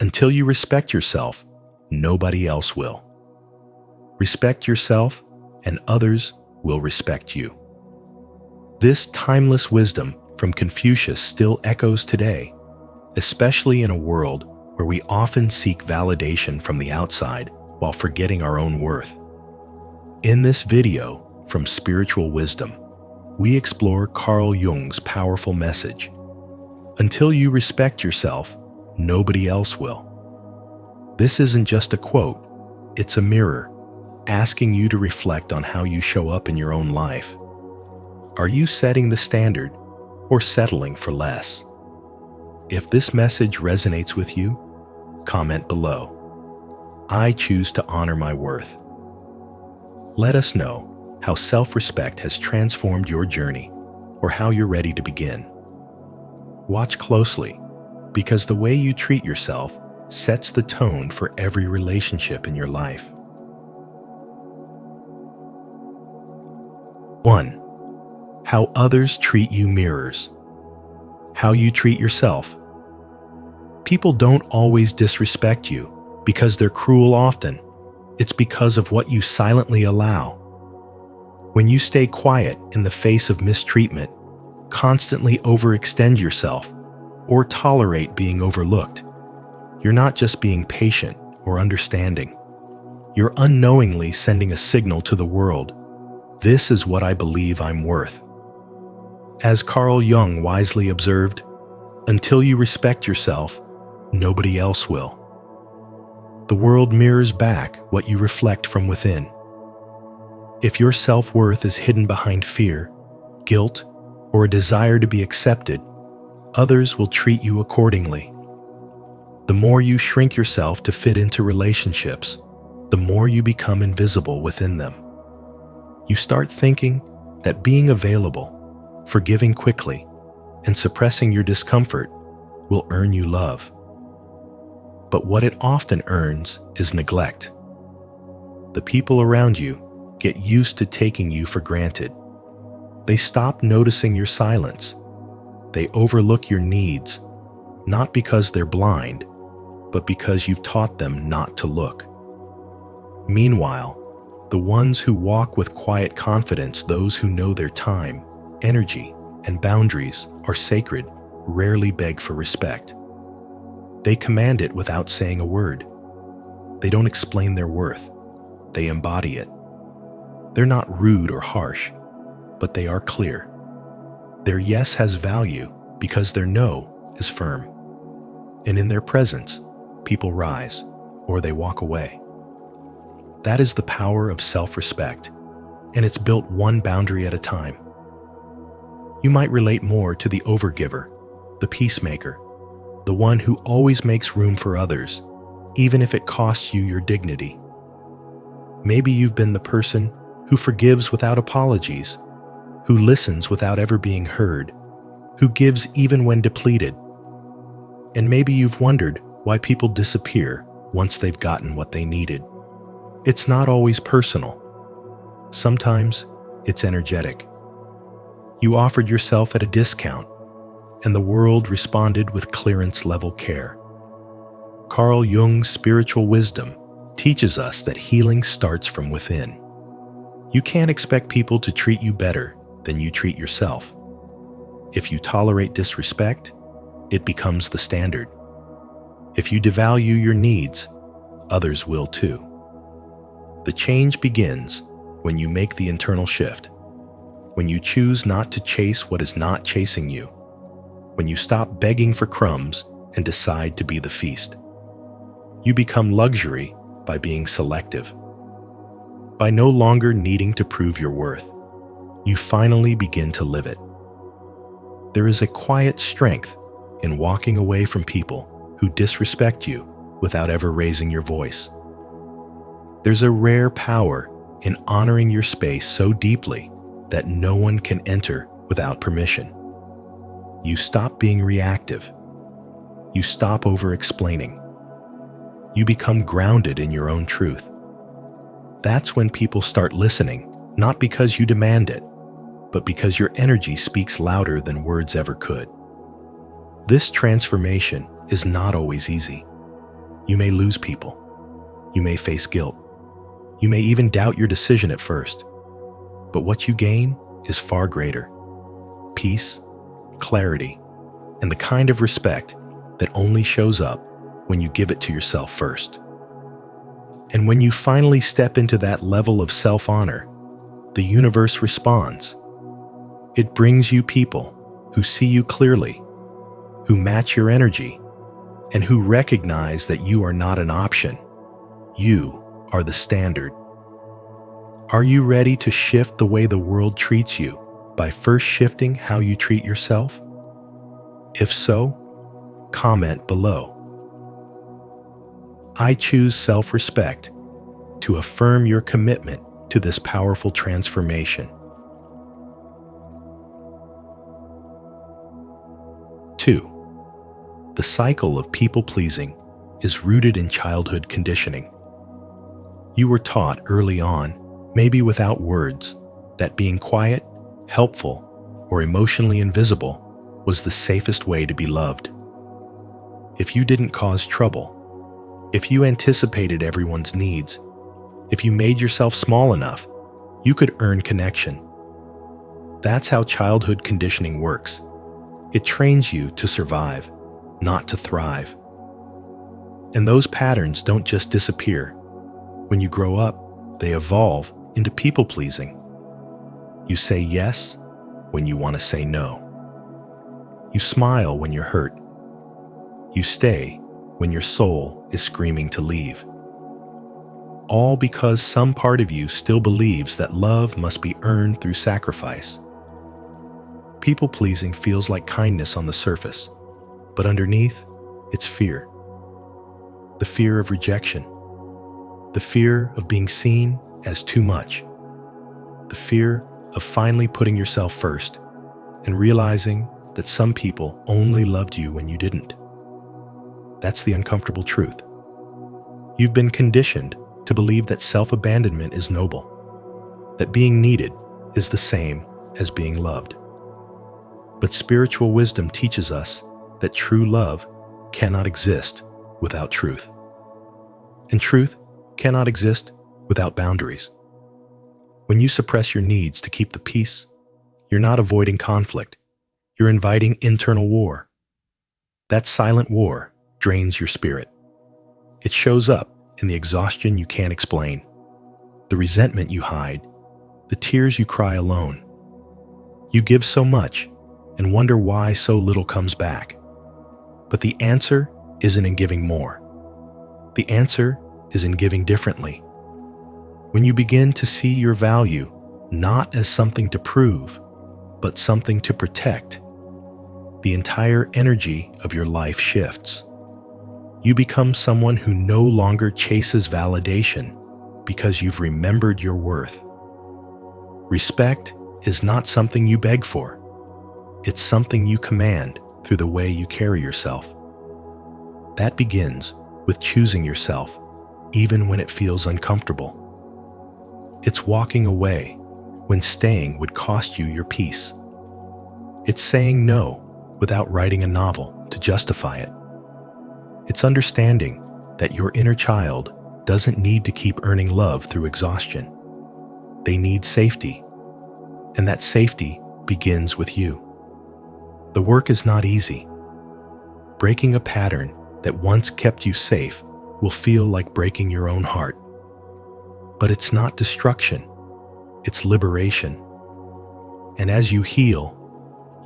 Until you respect yourself, nobody else will. Respect yourself, and others will respect you. This timeless wisdom from Confucius still echoes today, especially in a world where we often seek validation from the outside while forgetting our own worth. In this video from Spiritual Wisdom, we explore Carl Jung's powerful message. Until you respect yourself, nobody else will. This isn't just a quote, it's a mirror, asking you to reflect on how you show up in your own life. Are you setting the standard or settling for less? If this message resonates with you, comment below. I choose to honor my worth. Let us know how self-respect has transformed your journey or how you're ready to begin. Watch closely, because the way you treat yourself sets the tone for every relationship in your life. 1. How others treat you mirrors how you treat yourself. People don't always disrespect you because they're cruel often. It's because of what you silently allow. When you stay quiet in the face of mistreatment, constantly overextend yourself, or tolerate being overlooked, you're not just being patient or understanding. You're unknowingly sending a signal to the world. This is what I believe I'm worth. As Carl Jung wisely observed, until you respect yourself, nobody else will. The world mirrors back what you reflect from within. If your self-worth is hidden behind fear, guilt, or a desire to be accepted, others will treat you accordingly. The more you shrink yourself to fit into relationships, the more you become invisible within them. You start thinking that being available, forgiving quickly, and suppressing your discomfort will earn you love. But what it often earns is neglect. The people around you get used to taking you for granted. They stop noticing your silence. They overlook your needs, not because they're blind, but because you've taught them not to look. Meanwhile, the ones who walk with quiet confidence, those who know their time, energy, and boundaries are sacred, rarely beg for respect. They command it without saying a word. They don't explain their worth. They embody it. They're not rude or harsh, but they are clear. Their yes has value because their no is firm. And in their presence, people rise or they walk away. That is the power of self-respect, and it's built one boundary at a time. You might relate more to the overgiver, the peacemaker, the one who always makes room for others, even if it costs you your dignity. Maybe you've been the person who forgives without apologies, who listens without ever being heard, who gives even when depleted. And maybe you've wondered why people disappear once they've gotten what they needed. It's not always personal. Sometimes it's energetic. You offered yourself at a discount, and the world responded with clearance-level care. Carl Jung's spiritual wisdom teaches us that healing starts from within. You can't expect people to treat you better than you treat yourself. If you tolerate disrespect, it becomes the standard. If you devalue your needs, others will too. The change begins when you make the internal shift, when you choose not to chase what is not chasing you, when you stop begging for crumbs and decide to be the feast. You become luxury by being selective. By no longer needing to prove your worth, you finally begin to live it. There is a quiet strength in walking away from people who disrespect you without ever raising your voice. There's a rare power in honoring your space so deeply that no one can enter without permission. You stop being reactive. You stop over-explaining. You become grounded in your own truth. That's when people start listening, not because you demand it, but because your energy speaks louder than words ever could. This transformation is not always easy. You may lose people. You may face guilt. You may even doubt your decision at first. But what you gain is far greater. Peace, clarity, and the kind of respect that only shows up when you give it to yourself first. And when you finally step into that level of self-honor, the universe responds. It brings you people who see you clearly, who match your energy, and who recognize that you are not an option. You are the standard. Are you ready to shift the way the world treats you by first shifting how you treat yourself? If so, comment below. I choose self-respect to affirm your commitment to this powerful transformation. 2. The cycle of people-pleasing is rooted in childhood conditioning. You were taught early on, maybe without words, that being quiet, helpful, or emotionally invisible was the safest way to be loved. If you didn't cause trouble, if you anticipated everyone's needs, if you made yourself small enough, you could earn connection. That's how childhood conditioning works. It trains you to survive, not to thrive. And those patterns don't just disappear. When you grow up, they evolve into people-pleasing. You say yes when you want to say no. You smile when you're hurt. You stay when your soul is screaming to leave. All because some part of you still believes that love must be earned through sacrifice. People-pleasing feels like kindness on the surface, but underneath, it's fear. The fear of rejection. The fear of being seen as too much. The fear of finally putting yourself first and realizing that some people only loved you when you didn't. That's the uncomfortable truth. You've been conditioned to believe that self-abandonment is noble, that being needed is the same as being loved. But spiritual wisdom teaches us that true love cannot exist without truth. And truth cannot exist without boundaries. When you suppress your needs to keep the peace, you're not avoiding conflict. You're inviting internal war. That silent war drains your spirit. It shows up in the exhaustion you can't explain, the resentment you hide, the tears you cry alone. You give so much and wonder why so little comes back. But the answer isn't in giving more. The answer is in giving differently. When you begin to see your value not as something to prove, but something to protect, the entire energy of your life shifts. You become someone who no longer chases validation because you've remembered your worth. Respect is not something you beg for. It's something you command through the way you carry yourself. That begins with choosing yourself, even when it feels uncomfortable. It's walking away when staying would cost you your peace. It's saying no without writing a novel to justify it. It's understanding that your inner child doesn't need to keep earning love through exhaustion. They need safety, and that safety begins with you. The work is not easy. Breaking a pattern that once kept you safe will feel like breaking your own heart. But it's not destruction, it's liberation. And as you heal,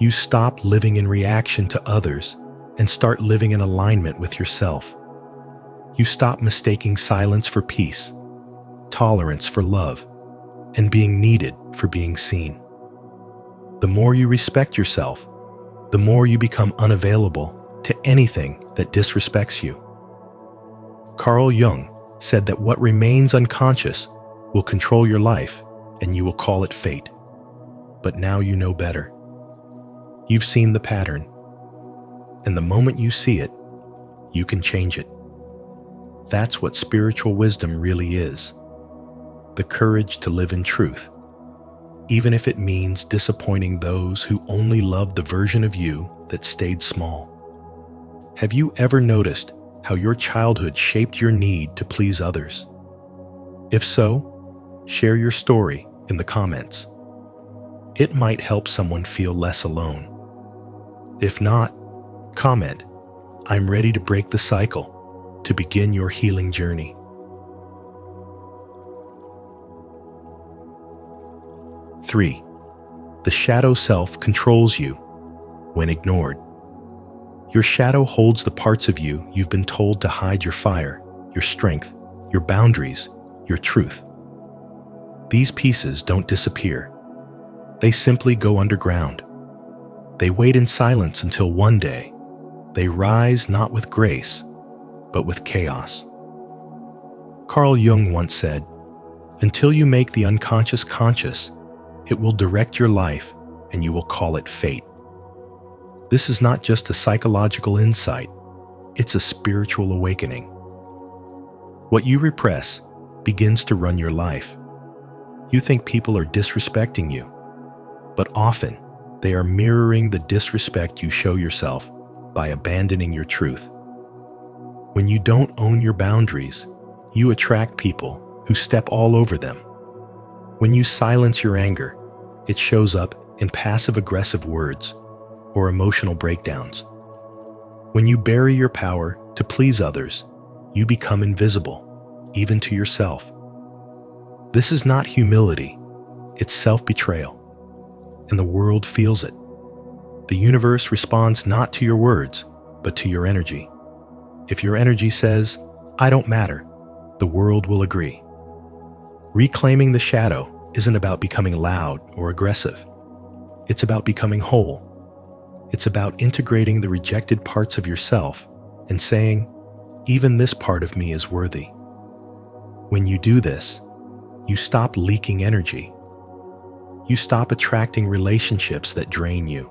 you stop living in reaction to others and start living in alignment with yourself. You stop mistaking silence for peace, tolerance for love, and being needed for being seen. The more you respect yourself, the more you become unavailable to anything that disrespects you. Carl Jung said that what remains unconscious will control your life, and you will call it fate. But now you know better. You've seen the pattern, and the moment you see it, you can change it. That's what spiritual wisdom really is. The courage to live in truth, even if it means disappointing those who only love the version of you that stayed small. Have you ever noticed how your childhood shaped your need to please others? If so, share your story in the comments. It might help someone feel less alone. If not, comment, "I'm ready to break the cycle," to begin your healing journey. 3. The shadow self controls you when ignored. Your shadow holds the parts of you you've been told to hide: your fire, your strength, your boundaries, your truth. These pieces don't disappear. They simply go underground. They wait in silence until one day they rise, not with grace, but with chaos. Carl Jung once said, "Until you make the unconscious conscious, it will direct your life and you will call it fate." This is not just a psychological insight, it's a spiritual awakening. What you repress begins to run your life. You think people are disrespecting you, but often they are mirroring the disrespect you show yourself by abandoning your truth. When you don't own your boundaries, you attract people who step all over them. When you silence your anger, it shows up in passive-aggressive words or emotional breakdowns. When you bury your power to please others, you become invisible, even to yourself. This is not humility, it's self-betrayal, and the world feels it. The universe responds not to your words, but to your energy. If your energy says, "I don't matter," the world will agree. Reclaiming the shadow isn't about becoming loud or aggressive. It's about becoming whole. It's about integrating the rejected parts of yourself and saying, "Even this part of me is worthy." When you do this, you stop leaking energy. You stop attracting relationships that drain you.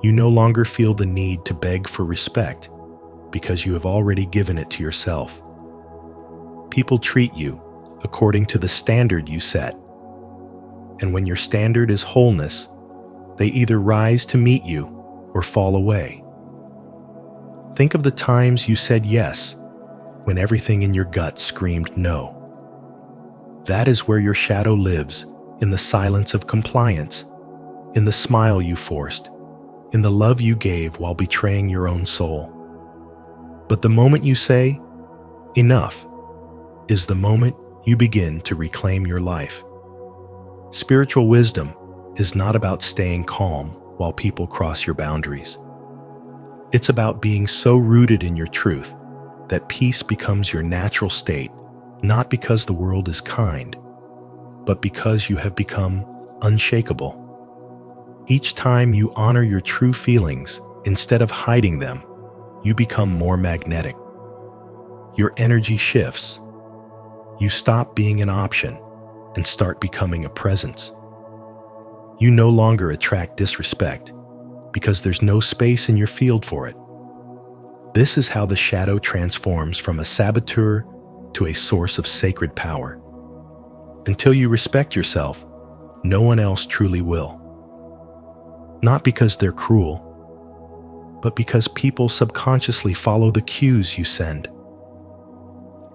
You no longer feel the need to beg for respect because you have already given it to yourself. People treat you according to the standard you set. And when your standard is wholeness, they either rise to meet you or fall away. Think of the times you said yes when everything in your gut screamed no. That is where your shadow lives, in the silence of compliance, in the smile you forced, in the love you gave while betraying your own soul. But the moment you say, "Enough," is the moment you begin to reclaim your life. Spiritual wisdom is not about staying calm while people cross your boundaries. It's about being so rooted in your truth that peace becomes your natural state, not because the world is kind, but because you have become unshakable. Each time you honor your true feelings instead of hiding them, you become more magnetic. Your energy shifts. You stop being an option and start becoming a presence. You no longer attract disrespect because there's no space in your field for it. This is how the shadow transforms from a saboteur to a source of sacred power. Until you respect yourself, no one else truly will. Not because they're cruel, but because people subconsciously follow the cues you send.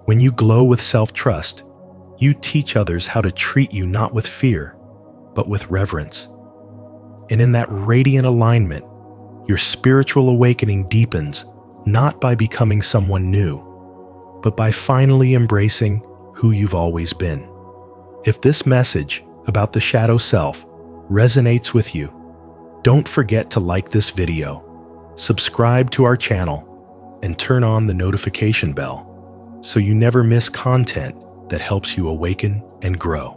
When you glow with self-trust, you teach others how to treat you not with fear, but with reverence. And in that radiant alignment, your spiritual awakening deepens, not by becoming someone new, but by finally embracing who you've always been. If this message about the shadow self resonates with you, don't forget to like this video, subscribe to our channel, and turn on the notification bell so you never miss content that helps you awaken and grow.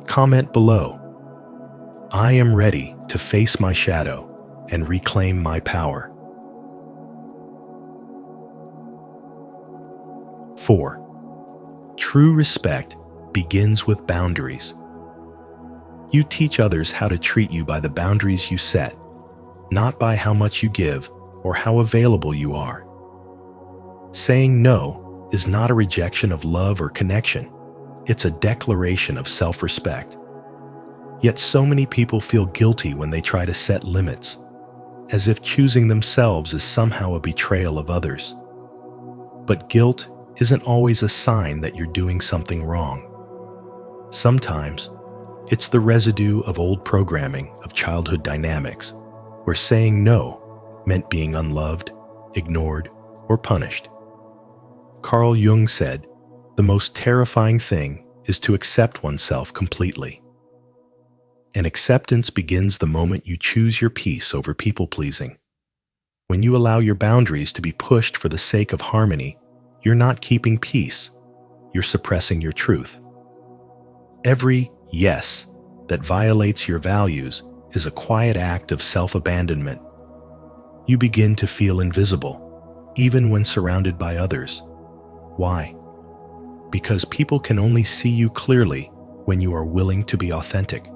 Comment below, "I am ready to face my shadow and reclaim my power." 4. True respect begins with boundaries. You teach others how to treat you by the boundaries you set, not by how much you give or how available you are. Saying no is not a rejection of love or connection. It's a declaration of self-respect. Yet so many people feel guilty when they try to set limits. as if choosing themselves is somehow a betrayal of others. But guilt isn't always a sign that you're doing something wrong. Sometimes, it's the residue of old programming of childhood dynamics, where saying no meant being unloved, ignored, or punished. Carl Jung said, "The most terrifying thing is to accept oneself completely." And acceptance begins the moment you choose your peace over people-pleasing. When you allow your boundaries to be pushed for the sake of harmony, you're not keeping peace, you're suppressing your truth. Every yes that violates your values is a quiet act of self-abandonment. You begin to feel invisible, even when surrounded by others. Why? Because people can only see you clearly when you are willing to be authentic.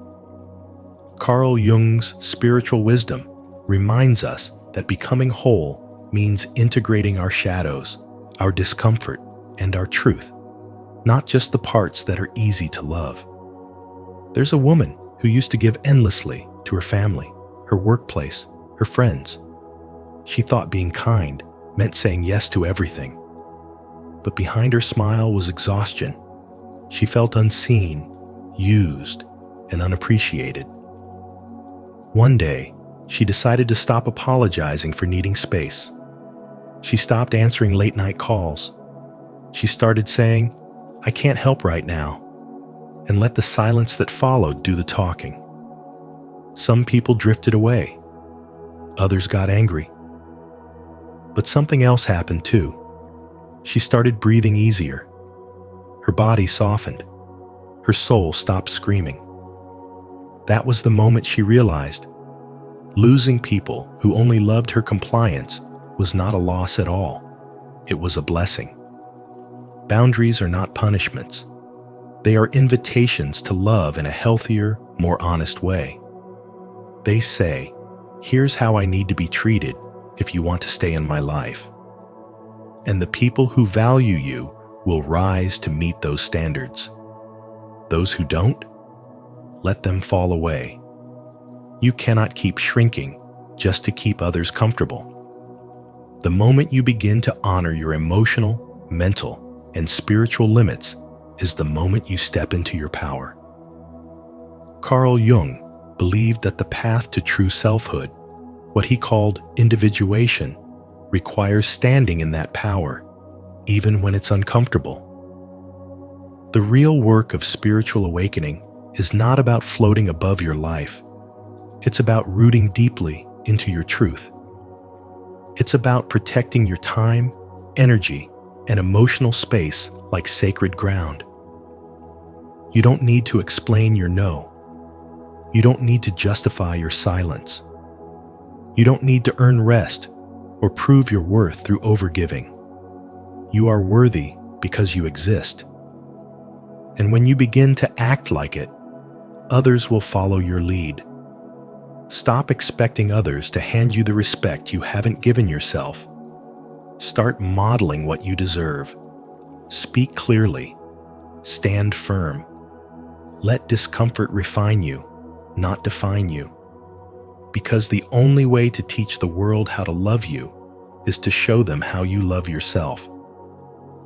Carl Jung's spiritual wisdom reminds us that becoming whole means integrating our shadows, our discomfort, and our truth, not just the parts that are easy to love. There's a woman who used to give endlessly to her family, her workplace, her friends. She thought being kind meant saying yes to everything. But behind her smile was exhaustion. She felt unseen, used, and unappreciated. One day, she decided to stop apologizing for needing space. She stopped answering late-night calls. She started saying, "I can't help right now," and let the silence that followed do the talking. Some people drifted away. Others got angry. But something else happened too. She started breathing easier. Her body softened. Her soul stopped screaming. That was the moment she realized losing people who only loved her compliance was not a loss at all. It was a blessing. Boundaries are not punishments. They are invitations to love in a healthier, more honest way. They say, "Here's how I need to be treated if you want to stay in my life." And the people who value you will rise to meet those standards. Those who don't, let them fall away. You cannot keep shrinking just to keep others comfortable. The moment you begin to honor your emotional, mental, and spiritual limits is the moment you step into your power. Carl Jung believed that the path to true selfhood, what he called individuation, requires standing in that power, even when it's uncomfortable. The real work of spiritual awakening is not about floating above your life. It's about rooting deeply into your truth. It's about protecting your time, energy, and emotional space like sacred ground. You don't need to explain your no. You don't need to justify your silence. You don't need to earn rest or prove your worth through overgiving. You are worthy because you exist. And when you begin to act like it, others will follow your lead. Stop expecting others to hand you the respect you haven't given yourself. Start modeling what you deserve. Speak clearly. Stand firm. Let discomfort refine you, not define you. Because the only way to teach the world how to love you is to show them how you love yourself.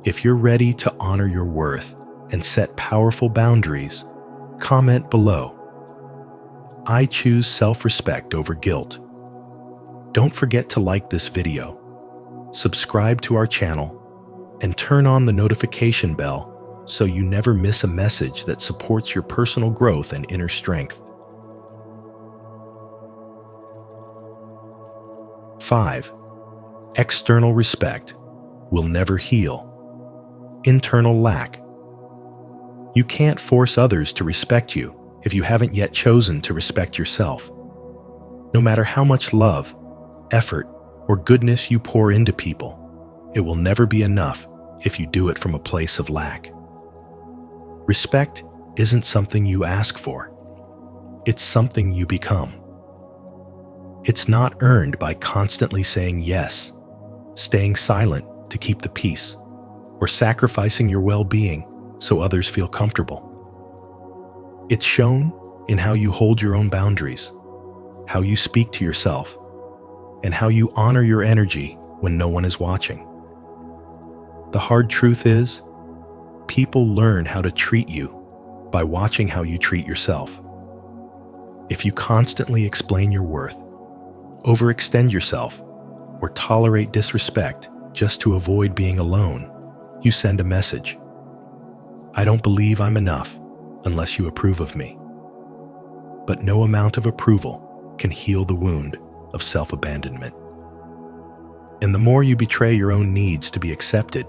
If you're ready to honor your worth and set powerful boundaries, comment below. I choose self-respect over guilt. Don't forget to like this video, subscribe to our channel, and turn on the notification bell so you never miss a message that supports your personal growth and inner strength. 5. External respect will never heal. Internal lack. You can't force others to respect you if you haven't yet chosen to respect yourself. No matter how much love, effort, or goodness you pour into people, it will never be enough if you do it from a place of lack. Respect isn't something you ask for. It's something you become. It's not earned by constantly saying yes, staying silent to keep the peace, or sacrificing your well-being so others feel comfortable. It's shown in how you hold your own boundaries, how you speak to yourself, and how you honor your energy when no one is watching. The hard truth is, people learn how to treat you by watching how you treat yourself. If you constantly explain your worth, overextend yourself, or tolerate disrespect just to avoid being alone, you send a message. I don't believe I'm enough unless you approve of me. But no amount of approval can heal the wound of self-abandonment. And the more you betray your own needs to be accepted,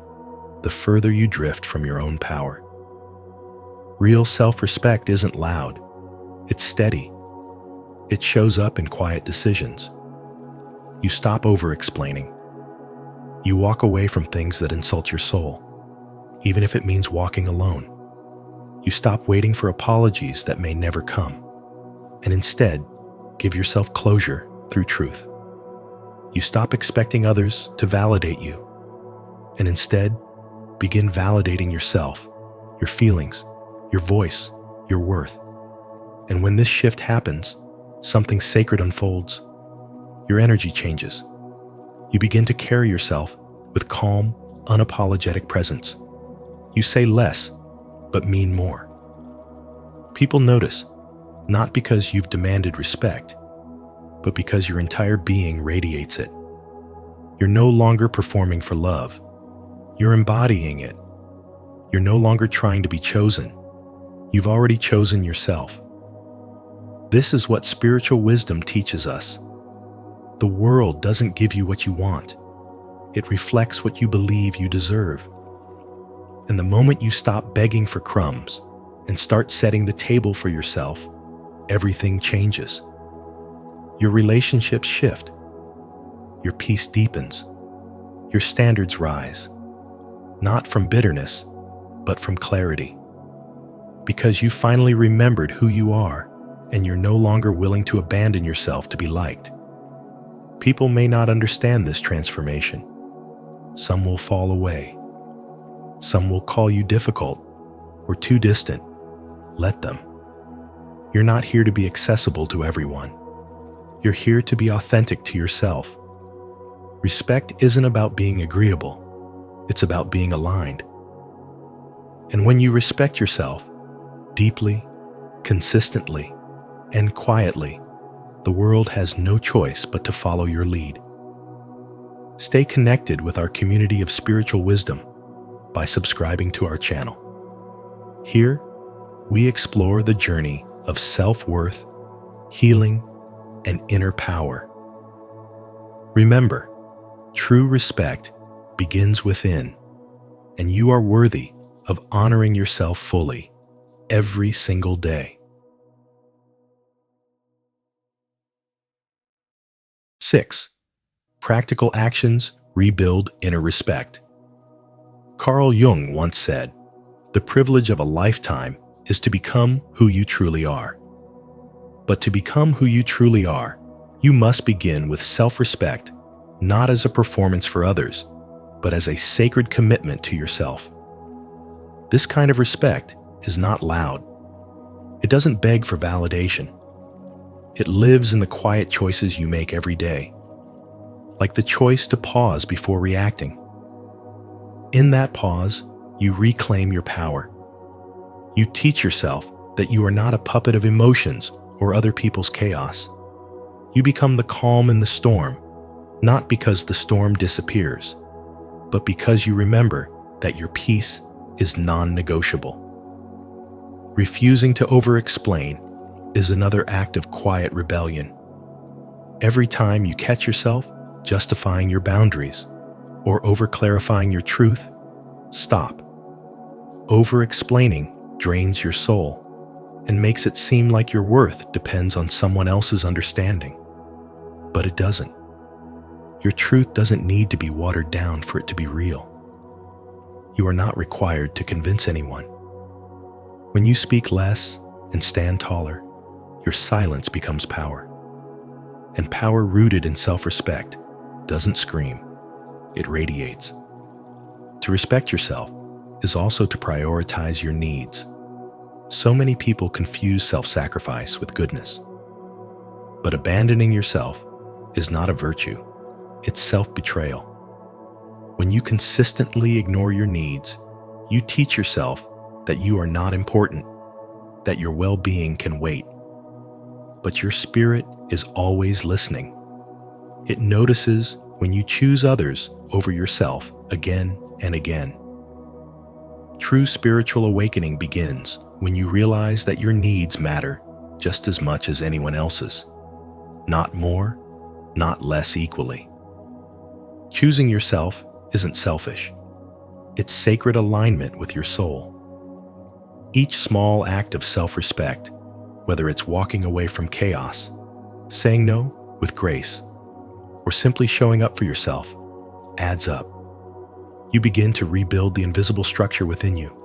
the further you drift from your own power. Real self-respect isn't loud. It's steady. It shows up in quiet decisions. You stop over-explaining. You walk away from things that insult your soul, even if it means walking alone. You stop waiting for apologies that may never come, and instead, give yourself closure through truth. You stop expecting others to validate you, and instead, begin validating yourself, your feelings, your voice, your worth. And when this shift happens, something sacred unfolds. Your energy changes. You begin to carry yourself with calm, unapologetic presence. You say less, but mean more. People notice, not because you've demanded respect, but because your entire being radiates it. You're no longer performing for love. You're embodying it. You're no longer trying to be chosen. You've already chosen yourself. This is what spiritual wisdom teaches us. The world doesn't give you what you want. It reflects what you believe you deserve. And the moment you stop begging for crumbs and start setting the table for yourself, everything changes. Your relationships shift. Your peace deepens. Your standards rise. Not from bitterness, but from clarity. Because you finally remembered who you are, and you're no longer willing to abandon yourself to be liked. People may not understand this transformation. Some will fall away. Some will call you difficult or too distant. Let them. You're not here to be accessible to everyone. You're here to be authentic to yourself. Respect isn't about being agreeable. It's about being aligned. And when you respect yourself, deeply, consistently, and quietly, the world has no choice but to follow your lead. Stay connected with our community of spiritual wisdom by subscribing to our channel. Here, we explore the journey of self-worth, healing, and inner power. Remember, true respect begins within, and you are worthy of honoring yourself fully every single day. 6. Practical actions rebuild inner respect. Carl Jung once said, "The privilege of a lifetime is to become who you truly are." But to become who you truly are, you must begin with self-respect, not as a performance for others, but as a sacred commitment to yourself. This kind of respect is not loud. It doesn't beg for validation. It lives in the quiet choices you make every day, like the choice to pause before reacting. In that pause, you reclaim your power. You teach yourself that you are not a puppet of emotions or other people's chaos. You become the calm in the storm, not because the storm disappears, but because you remember that your peace is non-negotiable. Refusing to over-explain is another act of quiet rebellion. Every time you catch yourself justifying your boundaries or over-clarifying your truth, stop. Over-explaining drains your soul and makes it seem like your worth depends on someone else's understanding. But it doesn't. Your truth doesn't need to be watered down for it to be real. You are not required to convince anyone. When you speak less and stand taller, your silence becomes power. And power rooted in self-respect doesn't scream, it radiates. To respect yourself is also to prioritize your needs. So many people confuse self-sacrifice with goodness. But abandoning yourself is not a virtue, it's self-betrayal. When you consistently ignore your needs, you teach yourself that you are not important, that your well-being can wait. But your spirit is always listening. It notices when you choose others over yourself again and again. True spiritual awakening begins when you realize that your needs matter just as much as anyone else's. Not more, not less equally. Choosing yourself isn't selfish. It's sacred alignment with your soul. Each small act of self-respect, whether it's walking away from chaos, saying no with grace, or simply showing up for yourself, adds up. You begin to rebuild the invisible structure within you.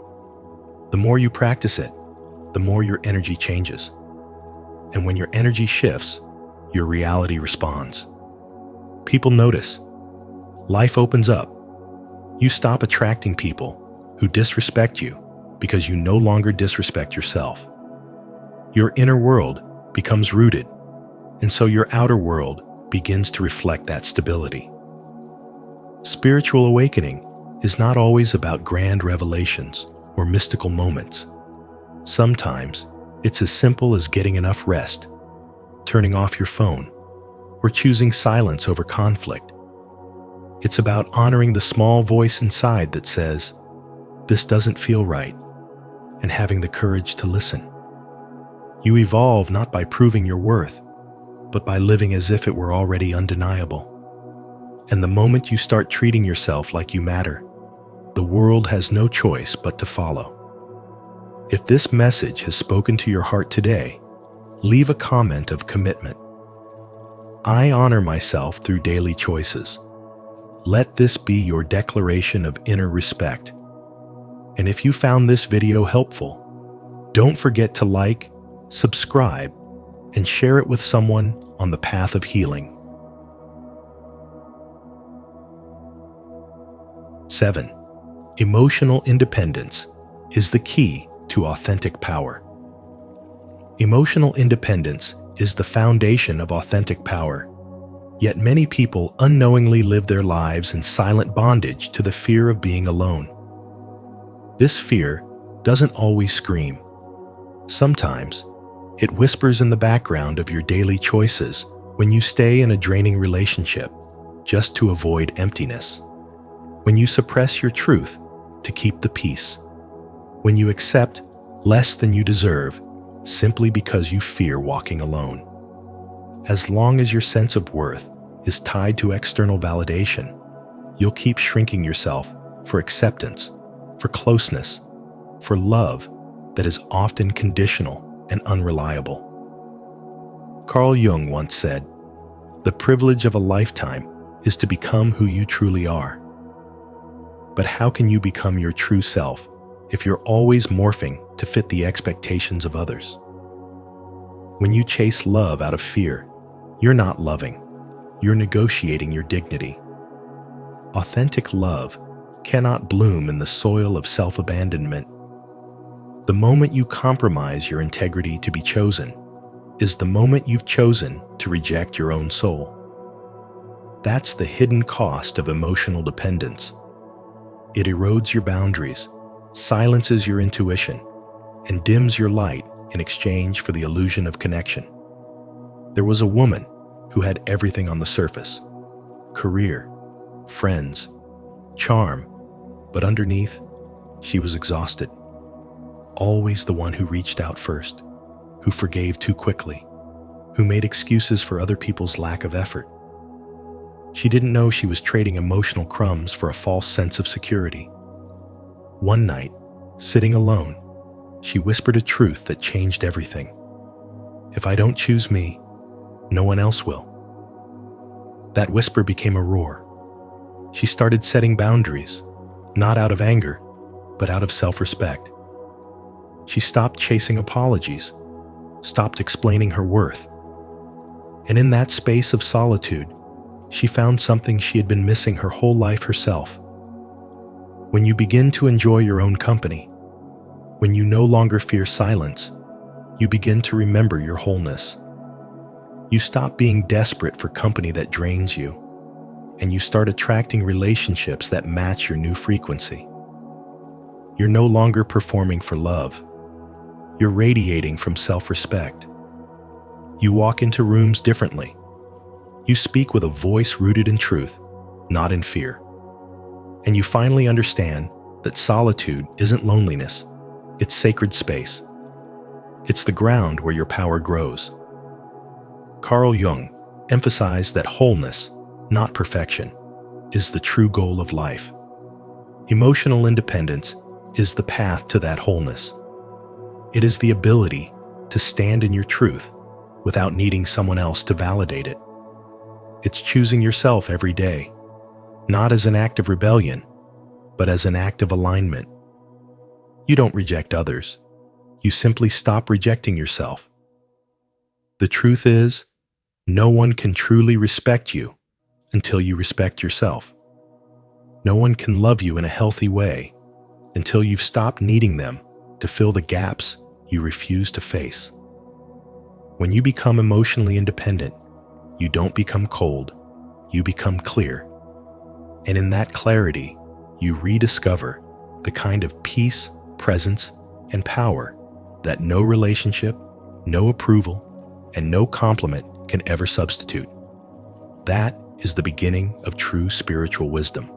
The more you practice it, the more your energy changes. And when your energy shifts, your reality responds. People notice. Life opens up. You stop attracting people who disrespect you because you no longer disrespect yourself. Your inner world becomes rooted, and so your outer world begins to reflect that stability. Spiritual awakening is not always about grand revelations or mystical moments. Sometimes it's as simple as getting enough rest, turning off your phone, or choosing silence over conflict. It's about honoring the small voice inside that says, "This doesn't feel right," and having the courage to listen. You evolve not by proving your worth, but by living as if it were already undeniable. And the moment you start treating yourself like you matter, the world has no choice but to follow. If this message has spoken to your heart today, leave a comment of commitment. I honor myself through daily choices. Let this be your declaration of inner respect. And if you found this video helpful, don't forget to like, subscribe, and share it with someone on the path of healing. 7. Emotional independence is the key to authentic power. Emotional independence is the foundation of authentic power. Yet many people unknowingly live their lives in silent bondage to the fear of being alone. This fear doesn't always scream. Sometimes, it whispers in the background of your daily choices when you stay in a draining relationship just to avoid emptiness, when you suppress your truth to keep the peace, when you accept less than you deserve simply because you fear walking alone. As long as your sense of worth is tied to external validation, you'll keep shrinking yourself for acceptance, for closeness, for love that is often conditional and unreliable. Carl Jung once said, "The privilege of a lifetime is to become who you truly are." But how can you become your true self if you're always morphing to fit the expectations of others? When you chase love out of fear, you're not loving. You're negotiating your dignity. Authentic love cannot bloom in the soil of self-abandonment. The moment you compromise your integrity to be chosen is the moment you've chosen to reject your own soul. That's the hidden cost of emotional dependence. It erodes your boundaries, silences your intuition, and dims your light in exchange for the illusion of connection. There was a woman who had everything on the surface: career, friends, charm, but underneath, she was exhausted. Always the one who reached out first, who forgave too quickly, who made excuses for other people's lack of effort. She didn't know she was trading emotional crumbs for a false sense of security. One night, sitting alone, she whispered a truth that changed everything. "If I don't choose me, no one else will." That whisper became a roar. She started setting boundaries, not out of anger, but out of self-respect. She stopped chasing apologies, stopped explaining her worth. And in that space of solitude, she found something she had been missing her whole life herself. When you begin to enjoy your own company, when you no longer fear silence, you begin to remember your wholeness. You stop being desperate for company that drains you, and you start attracting relationships that match your new frequency. You're no longer performing for love. You're radiating from self-respect. You walk into rooms differently. You speak with a voice rooted in truth, not in fear. And you finally understand that solitude isn't loneliness, it's sacred space. It's the ground where your power grows. Carl Jung emphasized that wholeness, not perfection, is the true goal of life. Emotional independence is the path to that wholeness. It is the ability to stand in your truth without needing someone else to validate it. It's choosing yourself every day, not as an act of rebellion, but as an act of alignment. You don't reject others. You simply stop rejecting yourself. The truth is, no one can truly respect you until you respect yourself. No one can love you in a healthy way until you've stopped needing them to fill the gaps you refuse to face. When you become emotionally independent, you don't become cold, you become clear. And in that clarity, you rediscover the kind of peace, presence, and power that no relationship, no approval, and no compliment can ever substitute. That is the beginning of true spiritual wisdom.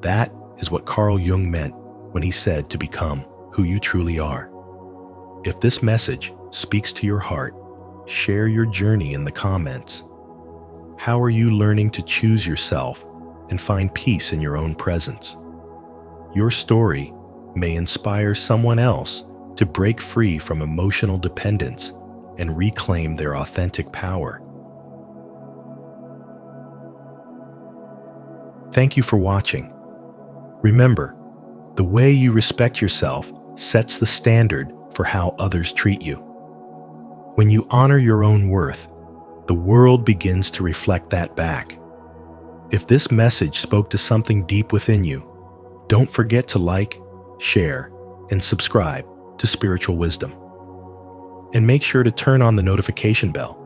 That is what Carl Jung meant when he said to become who you truly are. If this message speaks to your heart, share your journey in the comments. How are you learning to choose yourself and find peace in your own presence? Your story may inspire someone else to break free from emotional dependence and reclaim their authentic power. Thank you for watching. Remember, the way you respect yourself sets the standard for how others treat you. When you honor your own worth, the world begins to reflect that back. If this message spoke to something deep within you, don't forget to like, share, and subscribe to Spiritual Wisdom. And make sure to turn on the notification bell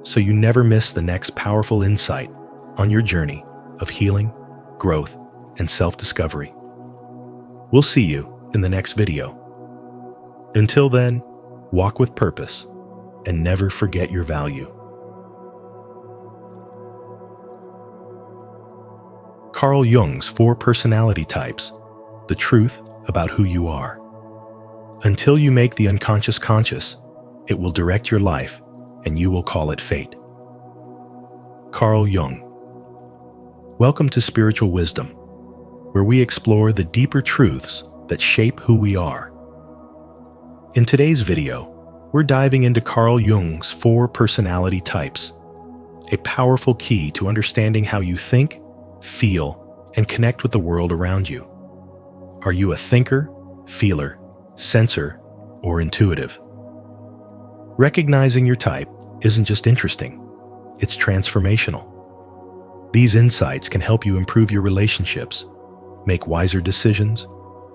so you never miss the next powerful insight on your journey of healing, growth, and self-discovery. We'll see you in the next video. Until then, walk with purpose and never forget your value. Carl Jung's 4 personality types, the truth about who you are. Until you make the unconscious conscious, it will direct your life and you will call it fate. Carl Jung. Welcome to Spiritual Wisdom, where we explore the deeper truths that shape who we are. In today's video, we're diving into Carl Jung's 4 personality types, a powerful key to understanding how you think, feel, and connect with the world around you. Are you a thinker, feeler, sensor, or intuitive? Recognizing your type isn't just interesting, it's transformational. These insights can help you improve your relationships, make wiser decisions,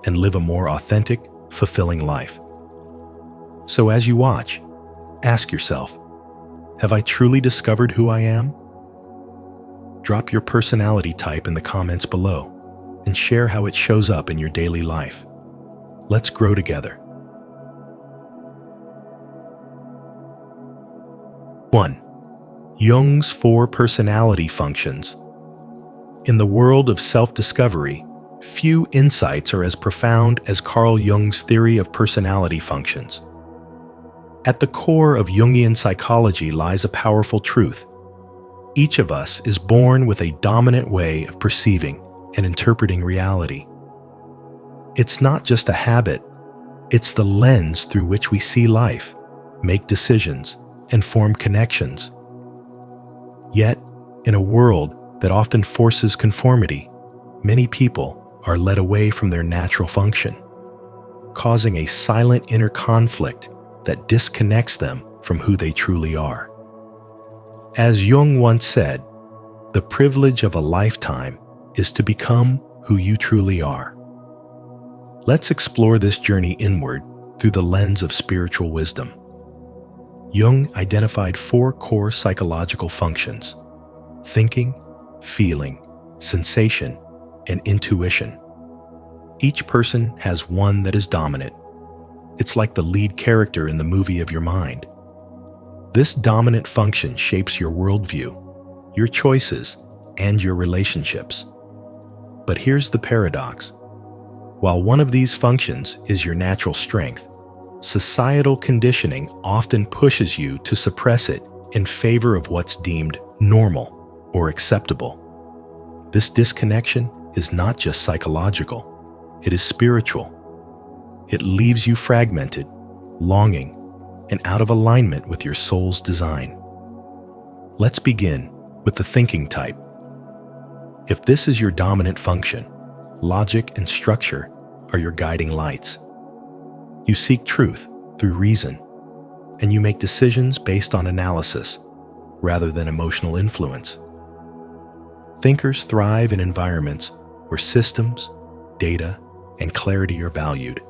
and live a more authentic, fulfilling life. So as you watch, ask yourself, have I truly discovered who I am? Drop your personality type in the comments below and share how it shows up in your daily life. Let's grow together. 1. Jung's 4 personality functions. In the world of self-discovery, few insights are as profound as Carl Jung's theory of personality functions. At the core of Jungian psychology lies a powerful truth. Each of us is born with a dominant way of perceiving and interpreting reality. It's not just a habit, it's the lens through which we see life, make decisions, and form connections. Yet, in a world that often forces conformity, many people are led away from their natural function, causing a silent inner conflict that disconnects them from who they truly are. As Jung once said, the privilege of a lifetime is to become who you truly are. Let's explore this journey inward through the lens of spiritual wisdom. Jung identified 4 core psychological functions: thinking, feeling, sensation, and intuition. Each person has one that is dominant. It's like the lead character in the movie of your mind. This dominant function shapes your worldview, your choices, and your relationships. But here's the paradox. While one of these functions is your natural strength, societal conditioning often pushes you to suppress it in favor of what's deemed normal or acceptable. This disconnection is not just psychological, it is spiritual. It leaves you fragmented, longing, and out of alignment with your soul's design. Let's begin with the thinking type. If this is your dominant function, logic and structure are your guiding lights. You seek truth through reason, and you make decisions based on analysis rather than emotional influence. Thinkers thrive in environments where systems, data, and clarity are valued.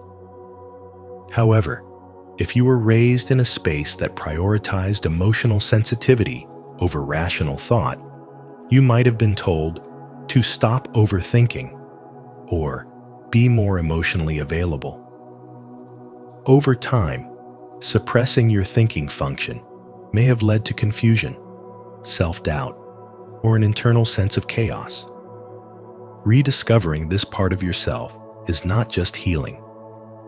However, if you were raised in a space that prioritized emotional sensitivity over rational thought, you might have been told to stop overthinking or be more emotionally available. Over time, suppressing your thinking function may have led to confusion, self-doubt, or an internal sense of chaos. Rediscovering this part of yourself is not just healing.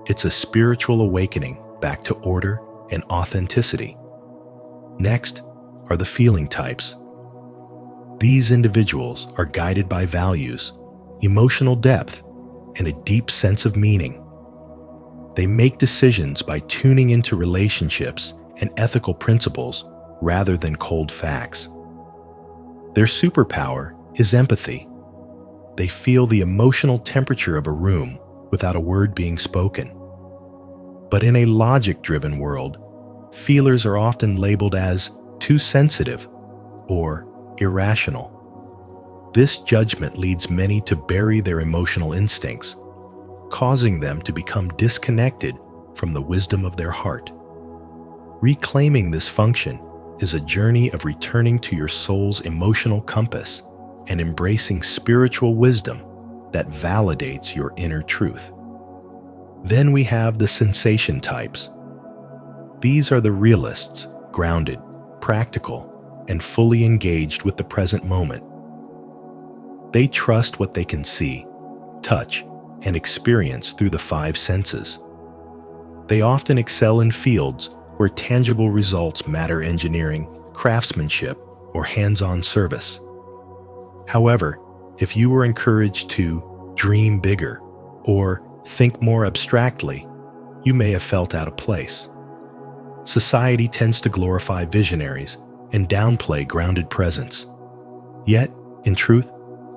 It's a spiritual awakening back to order and authenticity. Next are the feeling types. These individuals are guided by values, emotional depth, and a deep sense of meaning. They make decisions by tuning into relationships and ethical principles rather than cold facts. Their superpower is empathy. They feel the emotional temperature of a room without a word being spoken. But in a logic-driven world, feelers are often labeled as too sensitive or irrational. This judgment leads many to bury their emotional instincts, causing them to become disconnected from the wisdom of their heart. Reclaiming this function is a journey of returning to your soul's emotional compass and embracing spiritual wisdom that validates your inner truth. Then we have the sensation types. These are the realists, grounded, practical, and fully engaged with the present moment. They trust what they can see, touch, and experience through the 5 senses. They often excel in fields where tangible results matter: engineering, craftsmanship, or hands-on service. However, if you were encouraged to dream bigger or think more abstractly, you may have felt out of place. Society tends to glorify visionaries and downplay grounded presence. Yet, in truth,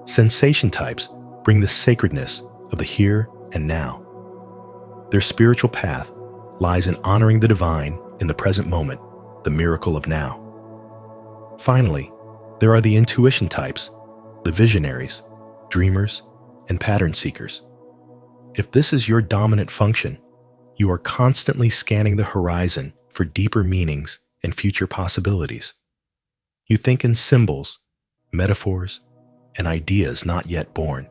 sensation types bring the sacredness of the here and now. Their spiritual path lies in honoring the divine in the present moment, the miracle of now. Finally, there are the intuition types, the visionaries, dreamers, and pattern seekers. If this is your dominant function, you are constantly scanning the horizon for deeper meanings and future possibilities. You think in symbols, metaphors, and ideas not yet born.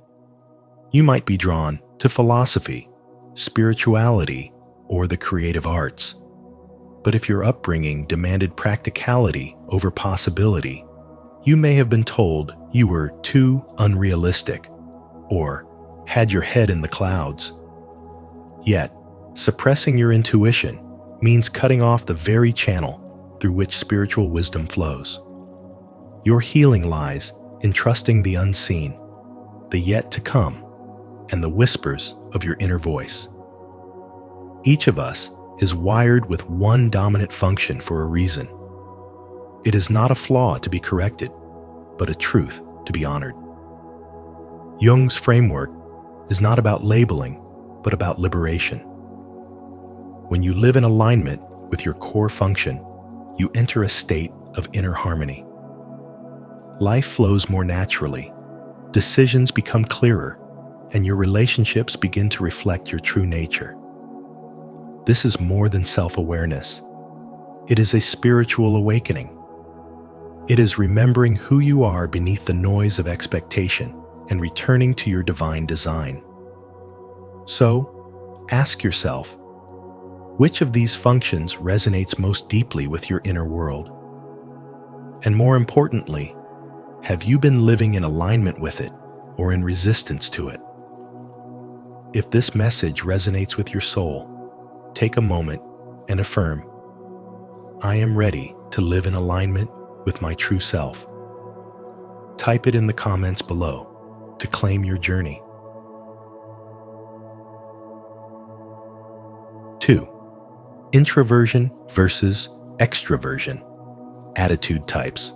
You might be drawn to philosophy, spirituality, or the creative arts. But if your upbringing demanded practicality over possibility, you may have been told you were too unrealistic or had your head in the clouds. Yet, suppressing your intuition means cutting off the very channel through which spiritual wisdom flows. Your healing lies in trusting the unseen, the yet to come, and the whispers of your inner voice. Each of us is wired with one dominant function for a reason. It is not a flaw to be corrected, but a truth to be honored. Jung's framework is not about labeling, but about liberation. When you live in alignment with your core function, you enter a state of inner harmony. Life flows more naturally, decisions become clearer, and your relationships begin to reflect your true nature. This is more than self-awareness. It is a spiritual awakening. It is remembering who you are beneath the noise of expectation and returning to your divine design. So, ask yourself, which of these functions resonates most deeply with your inner world? And more importantly, have you been living in alignment with it or in resistance to it? If this message resonates with your soul, take a moment and affirm, I am ready to live in alignment with my true self. Type it in the comments below to claim your journey. 2. Introversion versus extroversion. Attitude types.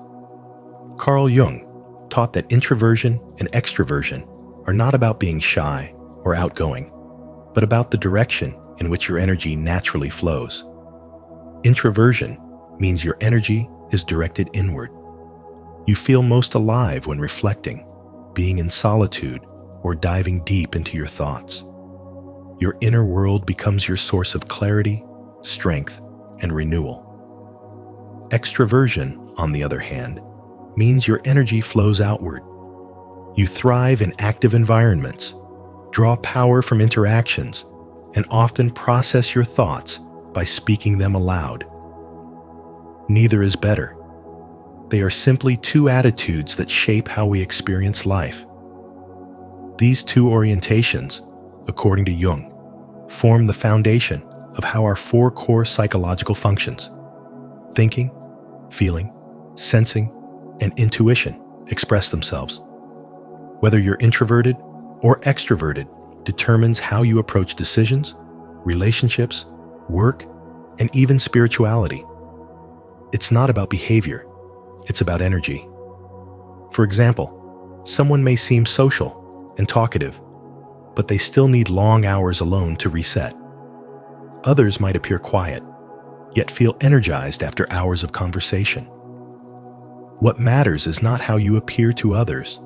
Carl Jung taught that introversion and extroversion are not about being shy or outgoing, but about the direction in which your energy naturally flows. Introversion means your energy is directed inward. You feel most alive when reflecting, being in solitude, or diving deep into your thoughts. Your inner world becomes your source of clarity, strength, and renewal. Extroversion, on the other hand, means your energy flows outward. You thrive in active environments, draw power from interactions, and often process your thoughts by speaking them aloud. Neither is better. They are simply two attitudes that shape how we experience life. These two orientations, according to Jung, form the foundation of how our four core psychological functions, thinking, feeling, sensing, and intuition, express themselves. Whether you're introverted or extroverted determines how you approach decisions, relationships, work, and even spirituality. It's not about behavior, it's about energy. For example, someone may seem social and talkative, but they still need long hours alone to reset. Others might appear quiet, yet feel energized after hours of conversation. What matters is not how you appear to others,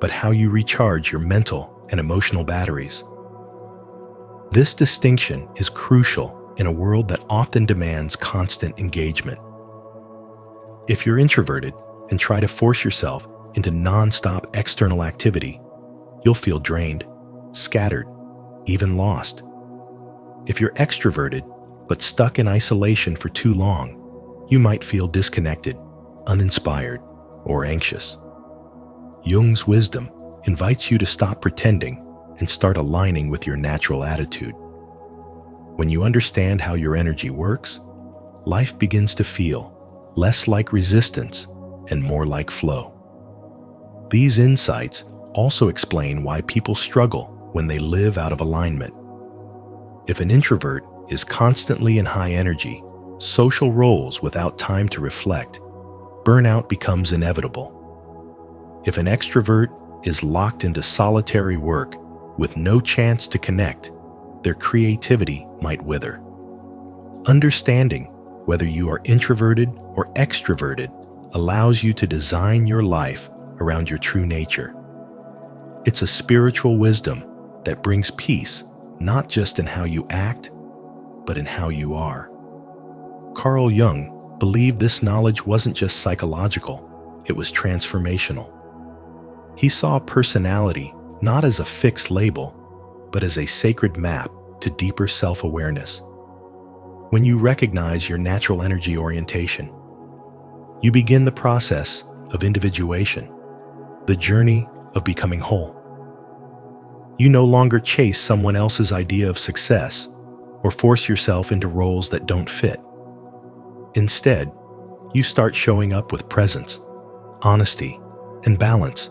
but how you recharge your mental and emotional batteries. This distinction is crucial in a world that often demands constant engagement. If you're introverted and try to force yourself into non-stop external activity, you'll feel drained, scattered, even lost. If you're extroverted but stuck in isolation for too long, you might feel disconnected, uninspired, or anxious. Jung's wisdom invites you to stop pretending and start aligning with your natural attitude. When you understand how your energy works, life begins to feel less like resistance and more like flow. These insights also explain why people struggle when they live out of alignment. If an introvert is constantly in high energy, social roles without time to reflect, burnout becomes inevitable. If an extrovert is locked into solitary work with no chance to connect, their creativity might wither. Understanding whether you are introverted or extroverted allows you to design your life around your true nature. It's a spiritual wisdom that brings peace not just in how you act, but in how you are. Carl Jung believed this knowledge wasn't just psychological, it was transformational. He saw personality not as a fixed label, but as a sacred map to deeper self-awareness. When you recognize your natural energy orientation, you begin the process of individuation, the journey of becoming whole. You no longer chase someone else's idea of success or force yourself into roles that don't fit. Instead, you start showing up with presence, honesty, and balance,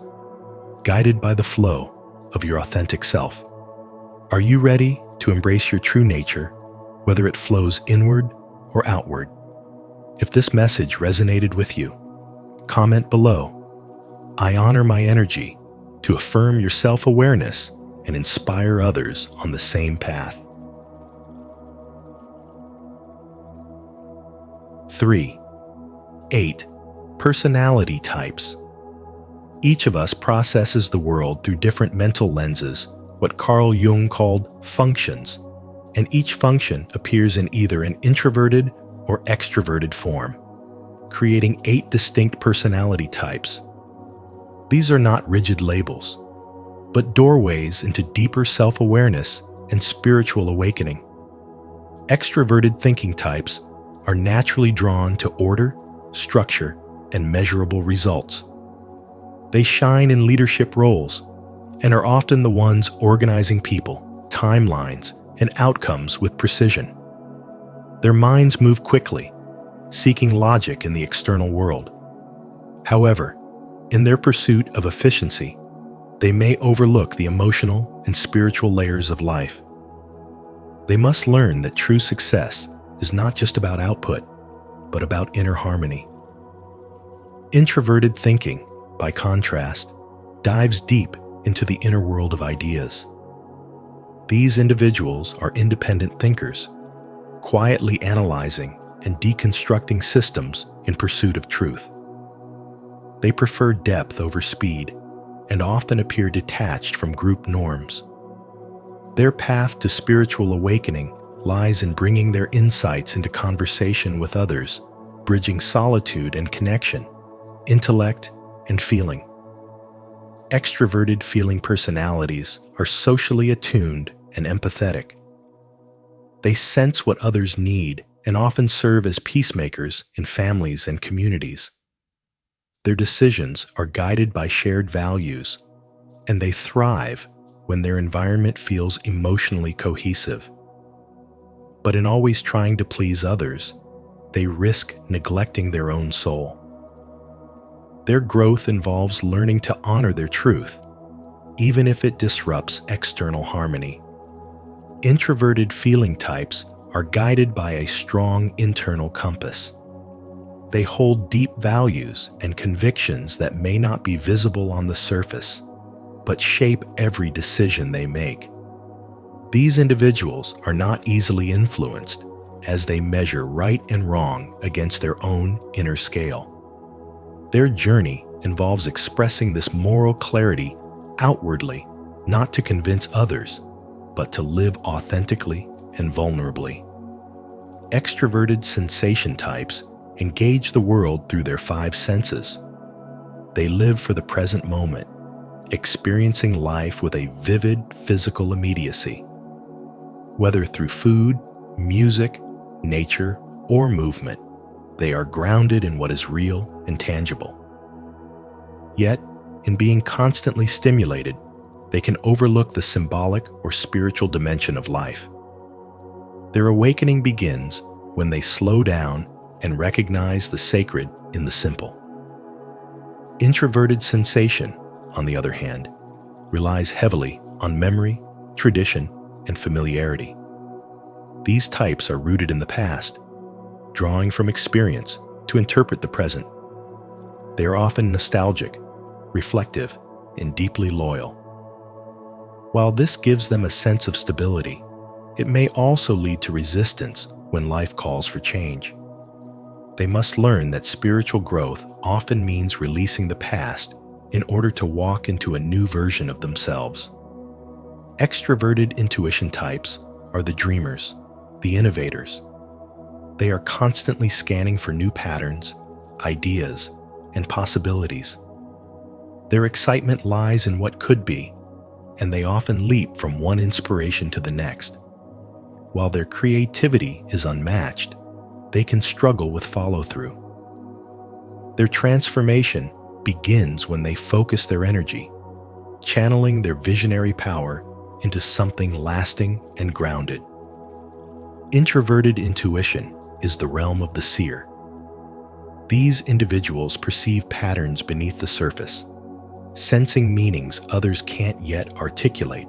guided by the flow of your authentic self. Are you ready to embrace your true nature, whether it flows inward or outward? If this message resonated with you, comment below. I honor my energy to affirm your self-awareness and inspire others on the same path. 3. 8. Personality types. Each of us processes the world through different mental lenses, what Carl Jung called functions, and each function appears in either an introverted or extroverted form, creating 8 distinct personality types. These are not rigid labels, but doorways into deeper self-awareness and spiritual awakening. Extroverted thinking types are naturally drawn to order, structure, and measurable results. They shine in leadership roles and are often the ones organizing people, timelines, and outcomes with precision. Their minds move quickly, seeking logic in the external world. However, in their pursuit of efficiency, they may overlook the emotional and spiritual layers of life. They must learn that true success is not just about output, but about inner harmony. Introverted thinking, by contrast, dives deep into the inner world of ideas. These individuals are independent thinkers, quietly analyzing and deconstructing systems in pursuit of truth. They prefer depth over speed and often appear detached from group norms. Their path to spiritual awakening lies in bringing their insights into conversation with others, bridging solitude and connection, intellect and feeling. Extroverted feeling personalities are socially attuned and empathetic. They sense what others need and often serve as peacemakers in families and communities. Their decisions are guided by shared values, and they thrive when their environment feels emotionally cohesive. But in always trying to please others, they risk neglecting their own soul. Their growth involves learning to honor their truth, even if it disrupts external harmony. Introverted feeling types are guided by a strong internal compass. They hold deep values and convictions that may not be visible on the surface, but shape every decision they make. These individuals are not easily influenced, as they measure right and wrong against their own inner scale. Their journey involves expressing this moral clarity outwardly, not to convince others, but to live authentically and vulnerably. Extroverted sensation types engage the world through their 5 senses. They live for the present moment, experiencing life with a vivid physical immediacy. Whether through food, music, nature, or movement, they are grounded in what is real and tangible. Yet, in being constantly stimulated, they can overlook the symbolic or spiritual dimension of life. Their awakening begins when they slow down and recognize the sacred in the simple. Introverted sensation, on the other hand, relies heavily on memory, tradition, and familiarity. These types are rooted in the past, drawing from experience to interpret the present. They are often nostalgic, reflective, and deeply loyal. While this gives them a sense of stability, it may also lead to resistance when life calls for change. They must learn that spiritual growth often means releasing the past in order to walk into a new version of themselves. Extroverted intuition types are the dreamers, the innovators. They are constantly scanning for new patterns, ideas, and possibilities. Their excitement lies in what could be, and they often leap from one inspiration to the next. While their creativity is unmatched, they can struggle with follow-through. Their transformation begins when they focus their energy, channeling their visionary power into something lasting and grounded. Introverted intuition is the realm of the seer. These individuals perceive patterns beneath the surface, sensing meanings others can't yet articulate.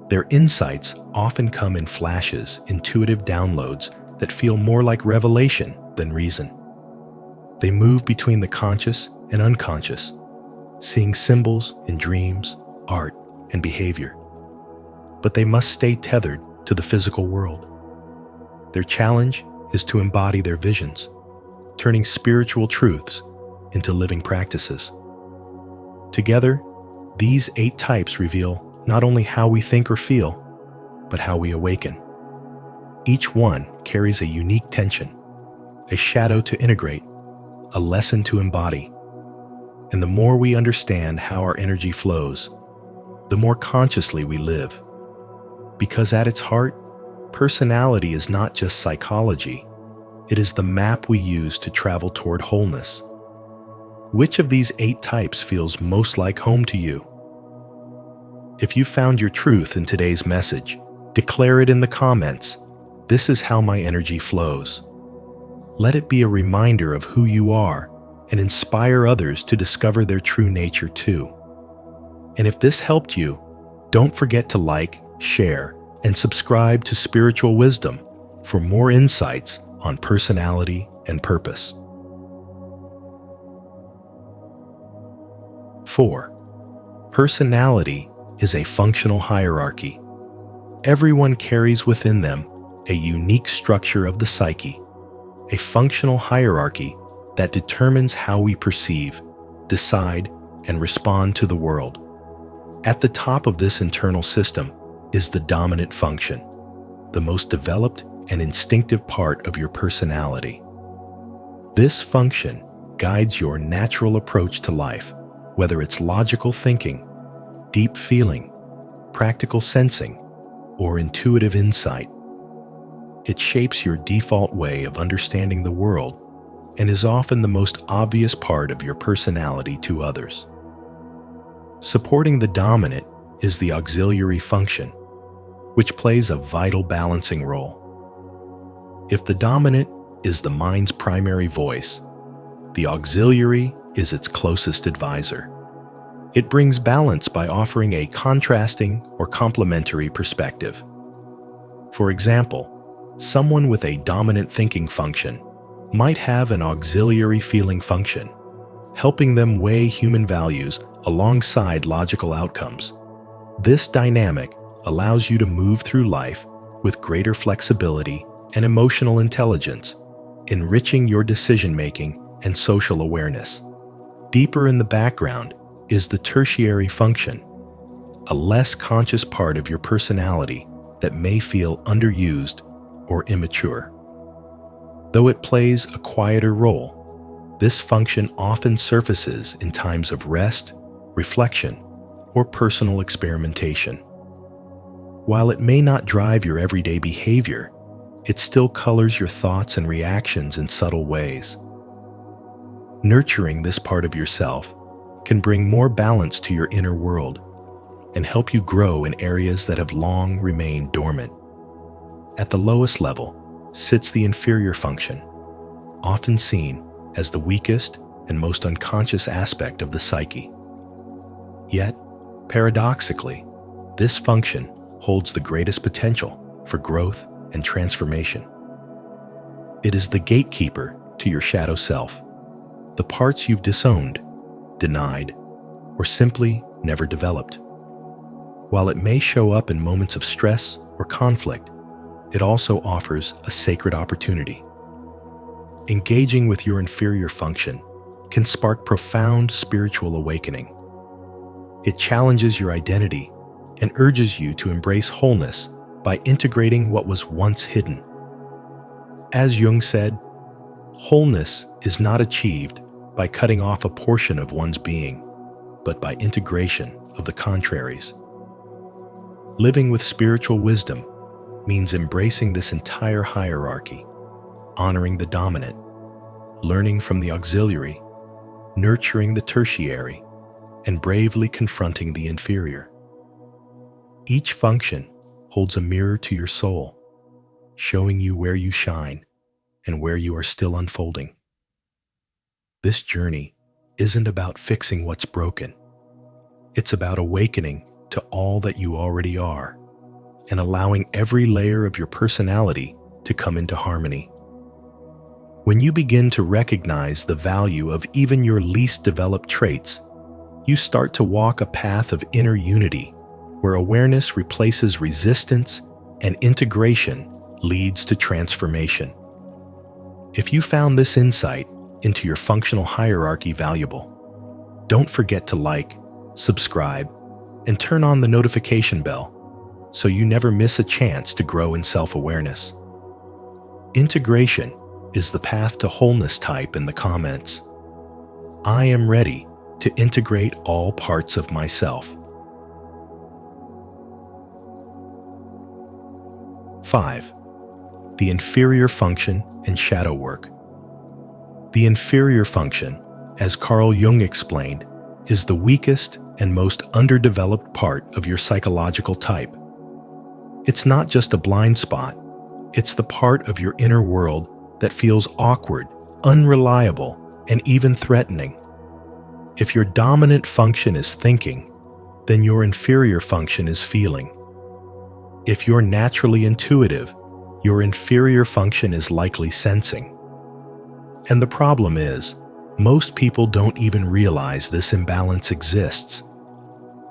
Their insights often come in flashes, intuitive downloads that feel more like revelation than reason. They move between the conscious and unconscious, seeing symbols in dreams, art, and behavior. But they must stay tethered to the physical world. Their challenge is to embody their visions, turning spiritual truths into living practices. Together, these 8 types reveal not only how we think or feel, but how we awaken. Each one carries a unique tension, a shadow to integrate, a lesson to embody. And the more we understand how our energy flows, the more consciously we live. Because at its heart, personality is not just psychology, it is the map we use to travel toward wholeness. Which of these 8 types feels most like home to you? If you found your truth in today's message, declare it in the comments. This is how my energy flows. Let it be a reminder of who you are and inspire others to discover their true nature too. And if this helped you, don't forget to like, share, and subscribe to Spiritual Wisdom for more insights on personality and purpose. 4. Personality is a functional hierarchy. Everyone carries within them a unique structure of the psyche, a functional hierarchy that determines how we perceive, decide, and respond to the world. At the top of this internal system is the dominant function, the most developed and instinctive part of your personality. This function guides your natural approach to life, whether it's logical thinking, deep feeling, practical sensing, or intuitive insight. It shapes your default way of understanding the world and is often the most obvious part of your personality to others. Supporting the dominant is the auxiliary function, which plays a vital balancing role. If the dominant is the mind's primary voice, the auxiliary is its closest advisor. It brings balance by offering a contrasting or complementary perspective. For example, someone with a dominant thinking function might have an auxiliary feeling function, helping them weigh human values alongside logical outcomes. This dynamic allows you to move through life with greater flexibility and emotional intelligence, enriching your decision-making and social awareness. Deeper in the background is the tertiary function, a less conscious part of your personality that may feel underused or immature. Though it plays a quieter role, this function often surfaces in times of rest, reflection, or personal experimentation. While it may not drive your everyday behavior, it still colors your thoughts and reactions in subtle ways. Nurturing this part of yourself can bring more balance to your inner world and help you grow in areas that have long remained dormant. At the lowest level sits the inferior function, often seen as the weakest and most unconscious aspect of the psyche. Yet, paradoxically, this function holds the greatest potential for growth and transformation. It is the gatekeeper to your shadow self, the parts you've disowned, denied, or simply never developed. While it may show up in moments of stress or conflict, it also offers a sacred opportunity. Engaging with your inferior function can spark profound spiritual awakening. It challenges your identity and urges you to embrace wholeness by integrating what was once hidden. As Jung said, wholeness is not achieved by cutting off a portion of one's being, but by integration of the contraries. Living with spiritual wisdom means embracing this entire hierarchy, honoring the dominant, learning from the auxiliary, nurturing the tertiary, and bravely confronting the inferior. Each function holds a mirror to your soul, showing you where you shine and where you are still unfolding. This journey isn't about fixing what's broken. It's about awakening to all that you already are and allowing every layer of your personality to come into harmony. When you begin to recognize the value of even your least developed traits, you start to walk a path of inner unity where awareness replaces resistance and integration leads to transformation. If you found this insight into your functional hierarchy valuable, don't forget to like, subscribe, and turn on the notification bell so you never miss a chance to grow in self-awareness. Integration is the path to wholeness. Type in the comments, I am ready to integrate all parts of myself. 5. The inferior function and shadow work. The inferior function, as Carl Jung explained, is the weakest and most underdeveloped part of your psychological type. It's not just a blind spot, it's the part of your inner world that feels awkward, unreliable, and even threatening. If your dominant function is thinking, then your inferior function is feeling. If you're naturally intuitive, your inferior function is likely sensing. And the problem is, most people don't even realize this imbalance exists.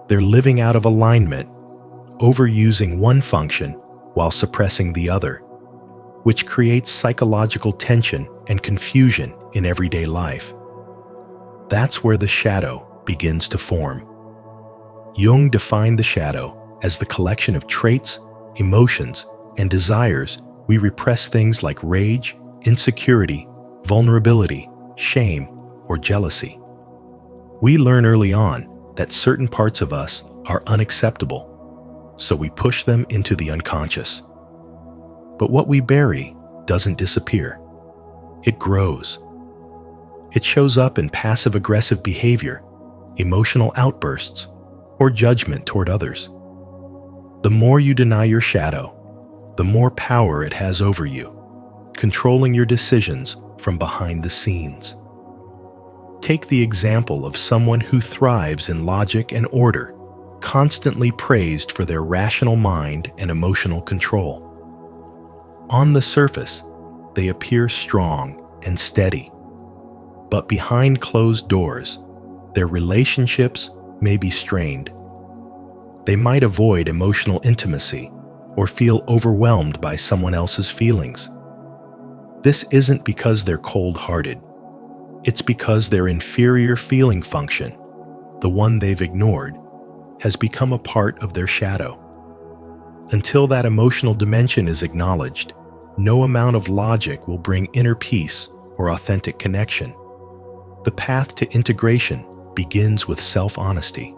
They're living out of alignment, overusing one function while suppressing the other, which creates psychological tension and confusion in everyday life. That's where the shadow begins to form. Jung defined the shadow as the collection of traits, emotions, and desires we repress, things like rage, insecurity, vulnerability, shame, or jealousy. We learn early on that certain parts of us are unacceptable, so we push them into the unconscious. But what we bury doesn't disappear. It grows. It shows up in passive-aggressive behavior, emotional outbursts, or judgment toward others. The more you deny your shadow, the more power it has over you, controlling your decisions from behind the scenes. Take the example of someone who thrives in logic and order, constantly praised for their rational mind and emotional control. On the surface, they appear strong and steady, but behind closed doors, their relationships may be strained. They might avoid emotional intimacy or feel overwhelmed by someone else's feelings. This isn't because they're cold-hearted. It's because their inferior feeling function, the one they've ignored, has become a part of their shadow. Until that emotional dimension is acknowledged, no amount of logic will bring inner peace or authentic connection. The path to integration begins with self-honesty.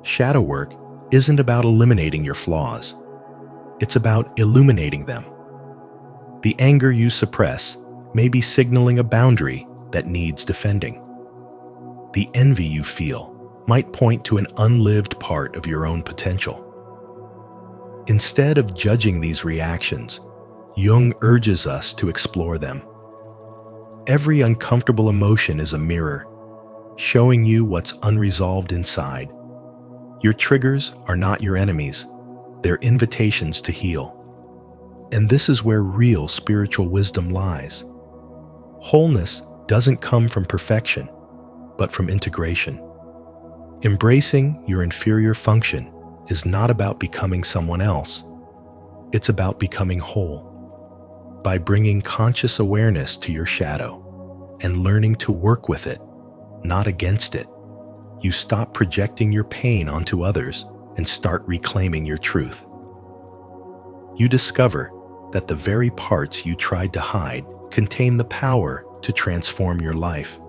Shadow work isn't about eliminating your flaws. It's about illuminating them. The anger you suppress may be signaling a boundary that needs defending. The envy you feel might point to an unlived part of your own potential. Instead of judging these reactions, Jung urges us to explore them. Every uncomfortable emotion is a mirror, showing you what's unresolved inside. Your triggers are not your enemies, they're invitations to heal. And this is where real spiritual wisdom lies. Wholeness doesn't come from perfection, but from integration. Embracing your inferior function is not about becoming someone else. It's about becoming whole. By bringing conscious awareness to your shadow and learning to work with it, not against it, you stop projecting your pain onto others and start reclaiming your truth. You discover that the very parts you tried to hide contain the power to transform your life.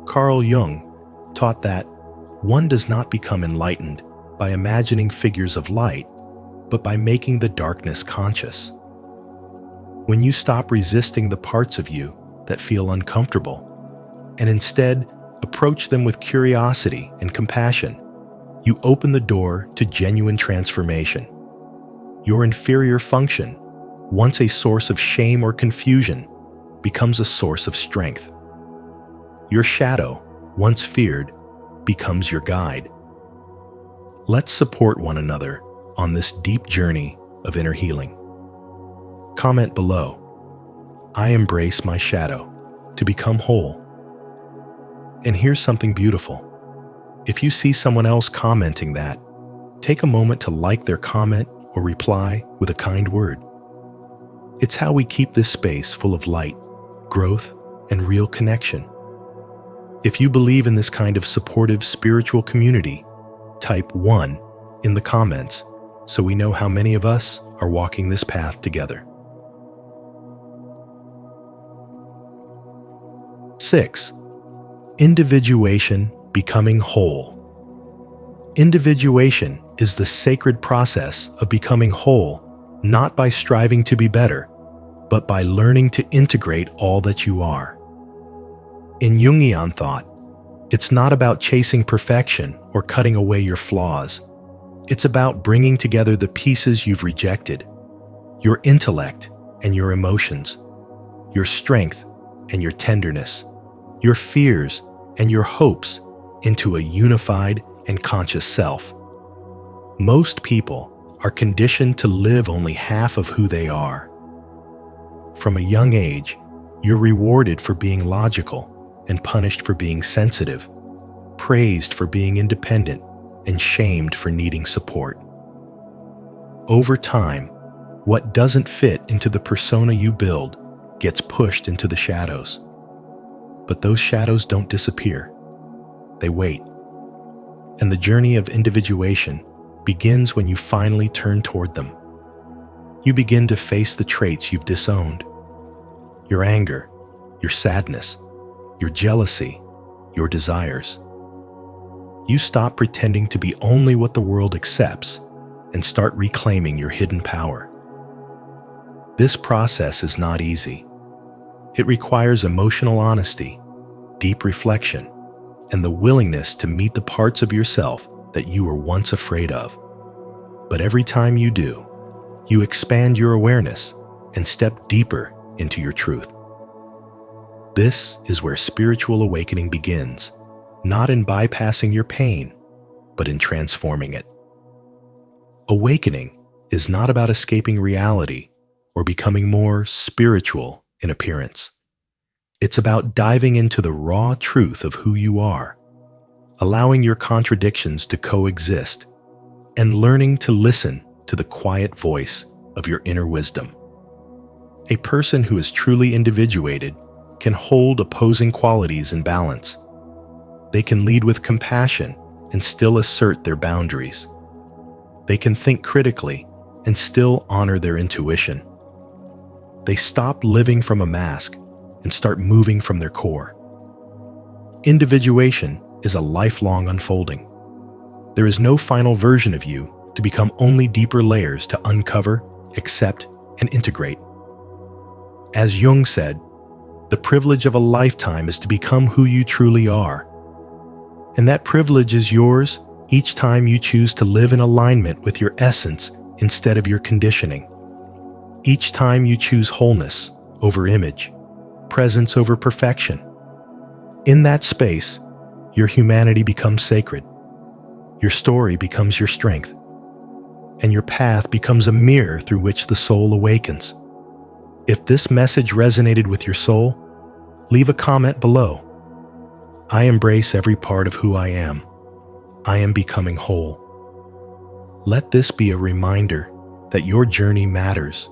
Carl Jung taught that one does not become enlightened by imagining figures of light, but by making the darkness conscious. When you stop resisting the parts of you that feel uncomfortable, and instead approach them with curiosity and compassion, you open the door to genuine transformation. Your inferior function, once a source of shame or confusion, becomes a source of strength. Your shadow, once feared, becomes your guide. Let's support one another on this deep journey of inner healing. Comment below, I embrace my shadow to become whole. And here's something beautiful. If you see someone else commenting that, take a moment to like their comment or reply with a kind word. It's how we keep this space full of light, growth, and real connection. If you believe in this kind of supportive spiritual community, type 1 in the comments so we know how many of us are walking this path together. 6. Individuation, becoming whole. Individuation is the sacred process of becoming whole, not by striving to be better, but by learning to integrate all that you are. In Jungian thought, it's not about chasing perfection or cutting away your flaws. It's about bringing together the pieces you've rejected, your intellect and your emotions, your strength and your tenderness, your fears and your hopes into a unified and conscious self. Most people are conditioned to live only half of who they are. From a young age, you're rewarded for being logical and punished for being sensitive, praised for being independent, and shamed for needing support. Over time, what doesn't fit into the persona you build gets pushed into the shadows. But those shadows don't disappear. They wait. And the journey of individuation begins when you finally turn toward them. You begin to face the traits you've disowned. Your anger, your sadness, your jealousy, your desires. You stop pretending to be only what the world accepts and start reclaiming your hidden power. This process is not easy. It requires emotional honesty, deep reflection, and the willingness to meet the parts of yourself that you were once afraid of. But every time you do, you expand your awareness and step deeper into your truth. This is where spiritual awakening begins, not in bypassing your pain, but in transforming it. Awakening is not about escaping reality or becoming more spiritual in appearance. It's about diving into the raw truth of who you are, allowing your contradictions to coexist, and learning to listen to the quiet voice of your inner wisdom. A person who is truly individuated can hold opposing qualities in balance. They can lead with compassion and still assert their boundaries. They can think critically and still honor their intuition. They stop living from a mask and start moving from their core. Individuation is a lifelong unfolding. There is no final version of you to become, only deeper layers to uncover, accept, and integrate. As Jung said, the privilege of a lifetime is to become who you truly are. And that privilege is yours each time you choose to live in alignment with your essence instead of your conditioning. Each time you choose wholeness over image, presence over perfection. In that space, your humanity becomes sacred. Your story becomes your strength. And your path becomes a mirror through which the soul awakens. If this message resonated with your soul, leave a comment below. I embrace every part of who I am. I am becoming whole. Let this be a reminder that your journey matters.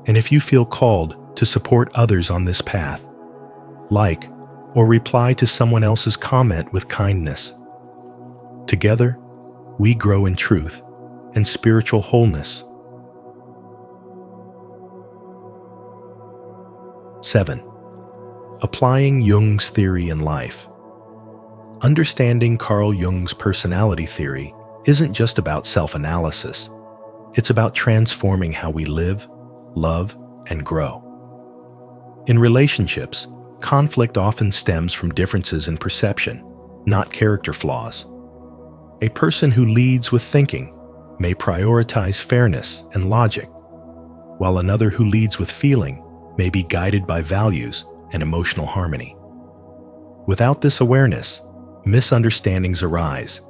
And if you feel called to support others on this path, like or reply to someone else's comment with kindness. Together, we grow in truth and spiritual wholeness. 7. Applying Jung's theory in life. Understanding Carl Jung's personality theory isn't just about self-analysis. It's about transforming how we live, love, and grow. In relationships, conflict often stems from differences in perception, not character flaws. A person who leads with thinking may prioritize fairness and logic, while another who leads with feeling may be guided by values and emotional harmony. Without this awareness, misunderstandings arise,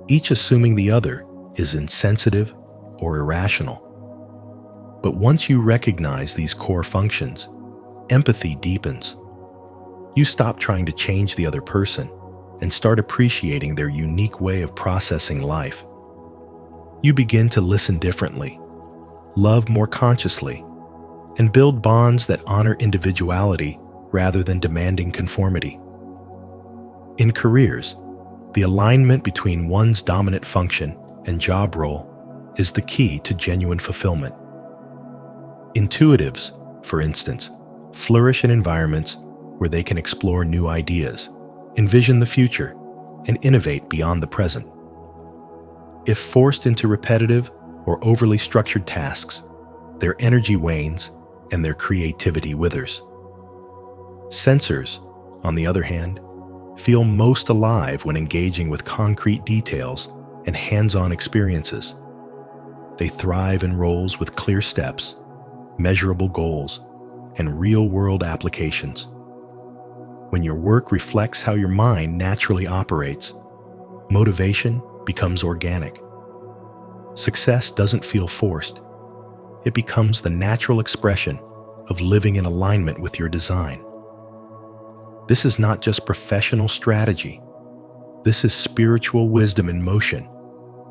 each assuming the other is insensitive or irrational. But once you recognize these core functions, empathy deepens. You stop trying to change the other person and start appreciating their unique way of processing life. You begin to listen differently, love more consciously, and build bonds that honor individuality rather than demanding conformity. In careers, the alignment between one's dominant function and job role is the key to genuine fulfillment. Intuitives, for instance, flourish in environments where they can explore new ideas, envision the future, and innovate beyond the present. If forced into repetitive or overly structured tasks, their energy wanes and their creativity withers. Sensors, on the other hand, feel most alive when engaging with concrete details and hands-on experiences. They thrive in roles with clear steps, measurable goals, and real-world applications. When your work reflects how your mind naturally operates, motivation becomes organic. Success doesn't feel forced. It becomes the natural expression of living in alignment with your design. This is not just professional strategy. This is spiritual wisdom in motion,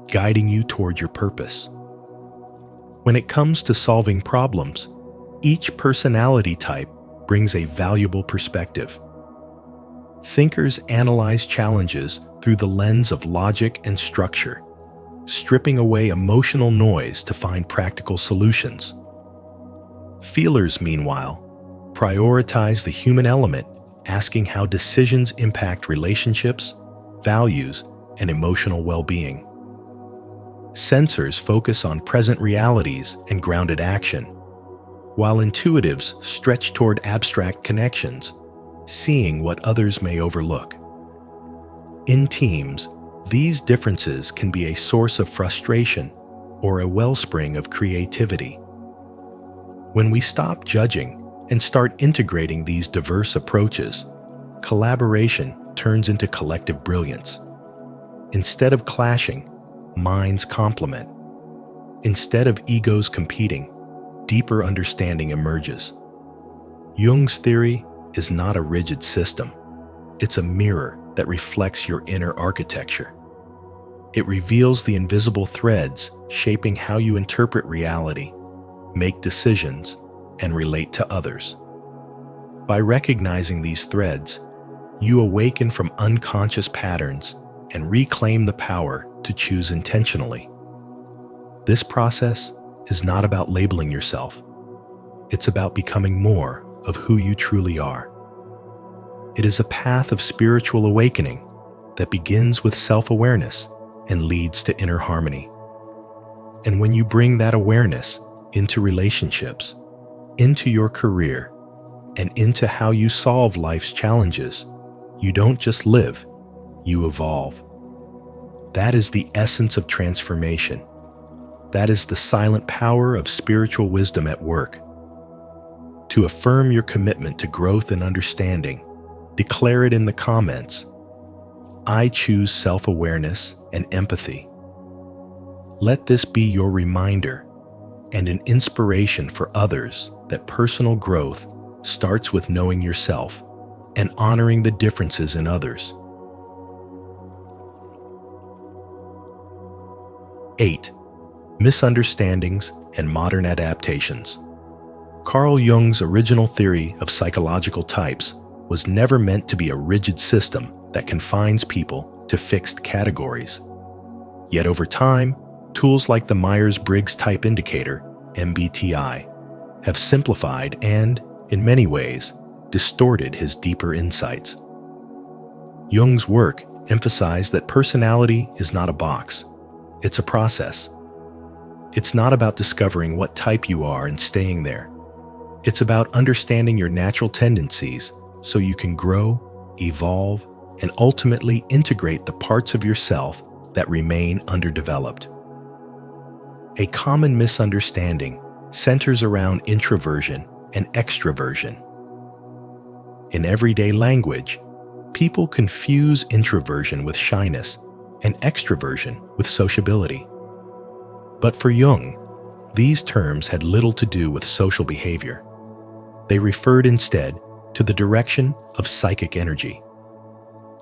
guiding you toward your purpose. When it comes to solving problems, each personality type brings a valuable perspective. Thinkers analyze challenges through the lens of logic and structure, stripping away emotional noise to find practical solutions. Feelers, meanwhile, prioritize the human element, asking how decisions impact relationships, values, and emotional well-being. Sensors focus on present realities and grounded action, while intuitives stretch toward abstract connections, seeing what others may overlook. In teams, these differences can be a source of frustration or a wellspring of creativity. When we stop judging and start integrating these diverse approaches, collaboration turns into collective brilliance. Instead of clashing, minds complement. Instead of egos competing, deeper understanding emerges. Jung's theory is not a rigid system. It's a mirror that reflects your inner architecture. It reveals the invisible threads shaping how you interpret reality, make decisions, and relate to others. By recognizing these threads, you awaken from unconscious patterns and reclaim the power to choose intentionally. This process is not about labeling yourself. It's about becoming more of who you truly are. It is a path of spiritual awakening that begins with self-awareness and leads to inner harmony. And when you bring that awareness into relationships, into your career, and into how you solve life's challenges, you don't just live, you evolve. That is the essence of transformation. That is the silent power of spiritual wisdom at work. To affirm your commitment to growth and understanding, declare it in the comments. I choose self-awareness and empathy. Let this be your reminder and an inspiration for others that personal growth starts with knowing yourself and honoring the differences in others. 8. Misunderstandings and modern adaptations. Carl Jung's original theory of psychological types was never meant to be a rigid system that confines people to fixed categories. Yet over time, tools like the Myers-Briggs Type Indicator, MBTI, have simplified and, in many ways, distorted his deeper insights. Jung's work emphasized that personality is not a box, it's a process. It's not about discovering what type you are and staying there. It's about understanding your natural tendencies so you can grow, evolve, and ultimately integrate the parts of yourself that remain underdeveloped. A common misunderstanding centers around introversion and extroversion. In everyday language, people confuse introversion with shyness and extroversion with sociability. But for Jung, these terms had little to do with social behavior. They referred instead to the direction of psychic energy.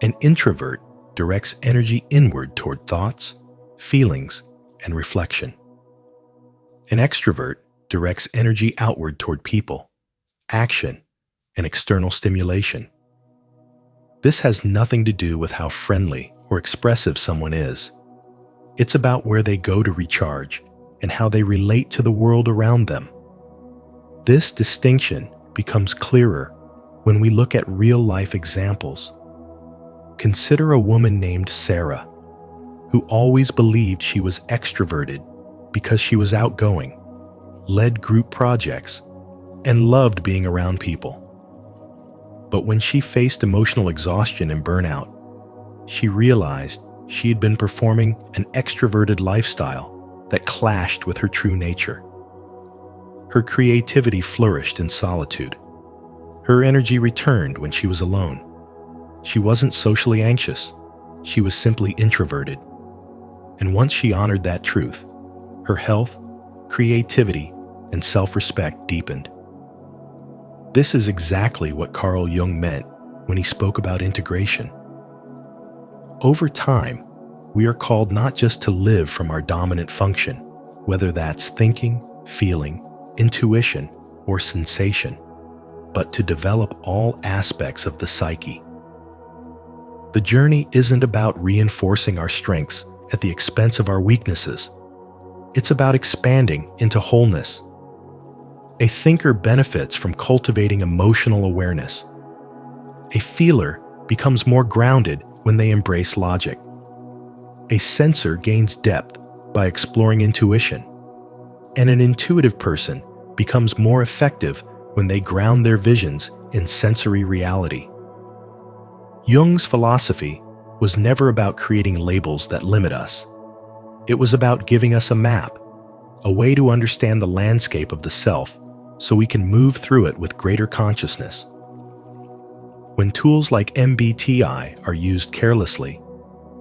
An introvert directs energy inward toward thoughts, feelings, and reflection. An extrovert directs energy outward toward people, action, and external stimulation. This has nothing to do with how friendly or expressive someone is. It's about where they go to recharge and how they relate to the world around them. This distinction becomes clearer when we look at real-life examples. Consider a woman named Sarah, who always believed she was extroverted because she was outgoing, led group projects, and loved being around people. But when she faced emotional exhaustion and burnout, she realized she had been performing an extroverted lifestyle that clashed with her true nature. Her creativity flourished in solitude. Her energy returned when she was alone. She wasn't socially anxious. She was simply introverted. And once she honored that truth, her health, creativity, and self-respect deepened. This is exactly what Carl Jung meant when he spoke about integration. Over time, we are called not just to live from our dominant function, whether that's thinking, feeling, intuition, or sensation, but to develop all aspects of the psyche. The journey isn't about reinforcing our strengths at the expense of our weaknesses. It's about expanding into wholeness. A thinker benefits from cultivating emotional awareness. A feeler becomes more grounded when they embrace logic. A sensor gains depth by exploring intuition. And an intuitive person becomes more effective when they ground their visions in sensory reality. Jung's philosophy was never about creating labels that limit us. It was about giving us a map, a way to understand the landscape of the self so we can move through it with greater consciousness. When tools like MBTI are used carelessly,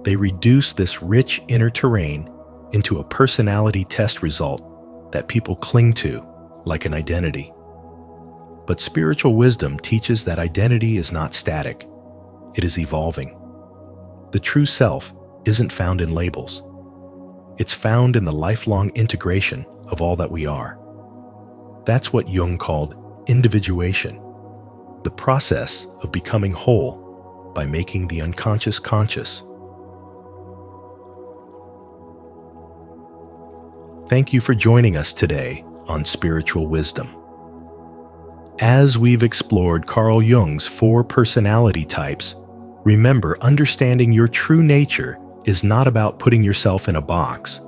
they reduce this rich inner terrain into a personality test result that people cling to like an identity. But spiritual wisdom teaches that identity is not static. It is evolving. The true self isn't found in labels. It's found in the lifelong integration of all that we are. That's what Jung called individuation, the process of becoming whole by making the unconscious conscious. Thank you for joining us today on Spiritual Wisdom. As we've explored Carl Jung's 4 personality types, remember, understanding your true nature is not about putting yourself in a box,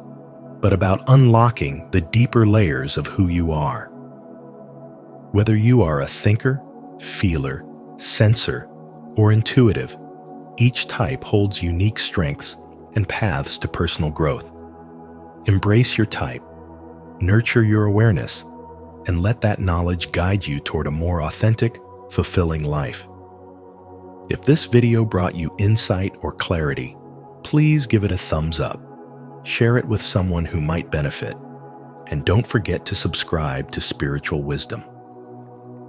but about unlocking the deeper layers of who you are. Whether you are a thinker, feeler, sensor, or intuitive, each type holds unique strengths and paths to personal growth. Embrace your type, nurture your awareness, and let that knowledge guide you toward a more authentic, fulfilling life. If this video brought you insight or clarity, please give it a thumbs up. Share it with someone who might benefit. And don't forget to subscribe to Spiritual Wisdom.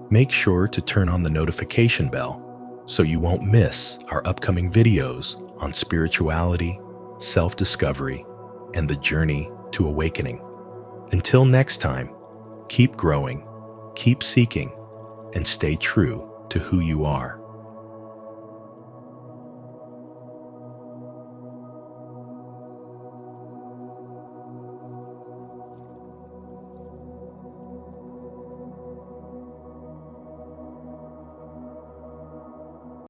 Make sure to turn on the notification bell so you won't miss our upcoming videos on spirituality, self-discovery, and the journey to awakening. Until next time, keep growing, keep seeking, and stay true to who you are.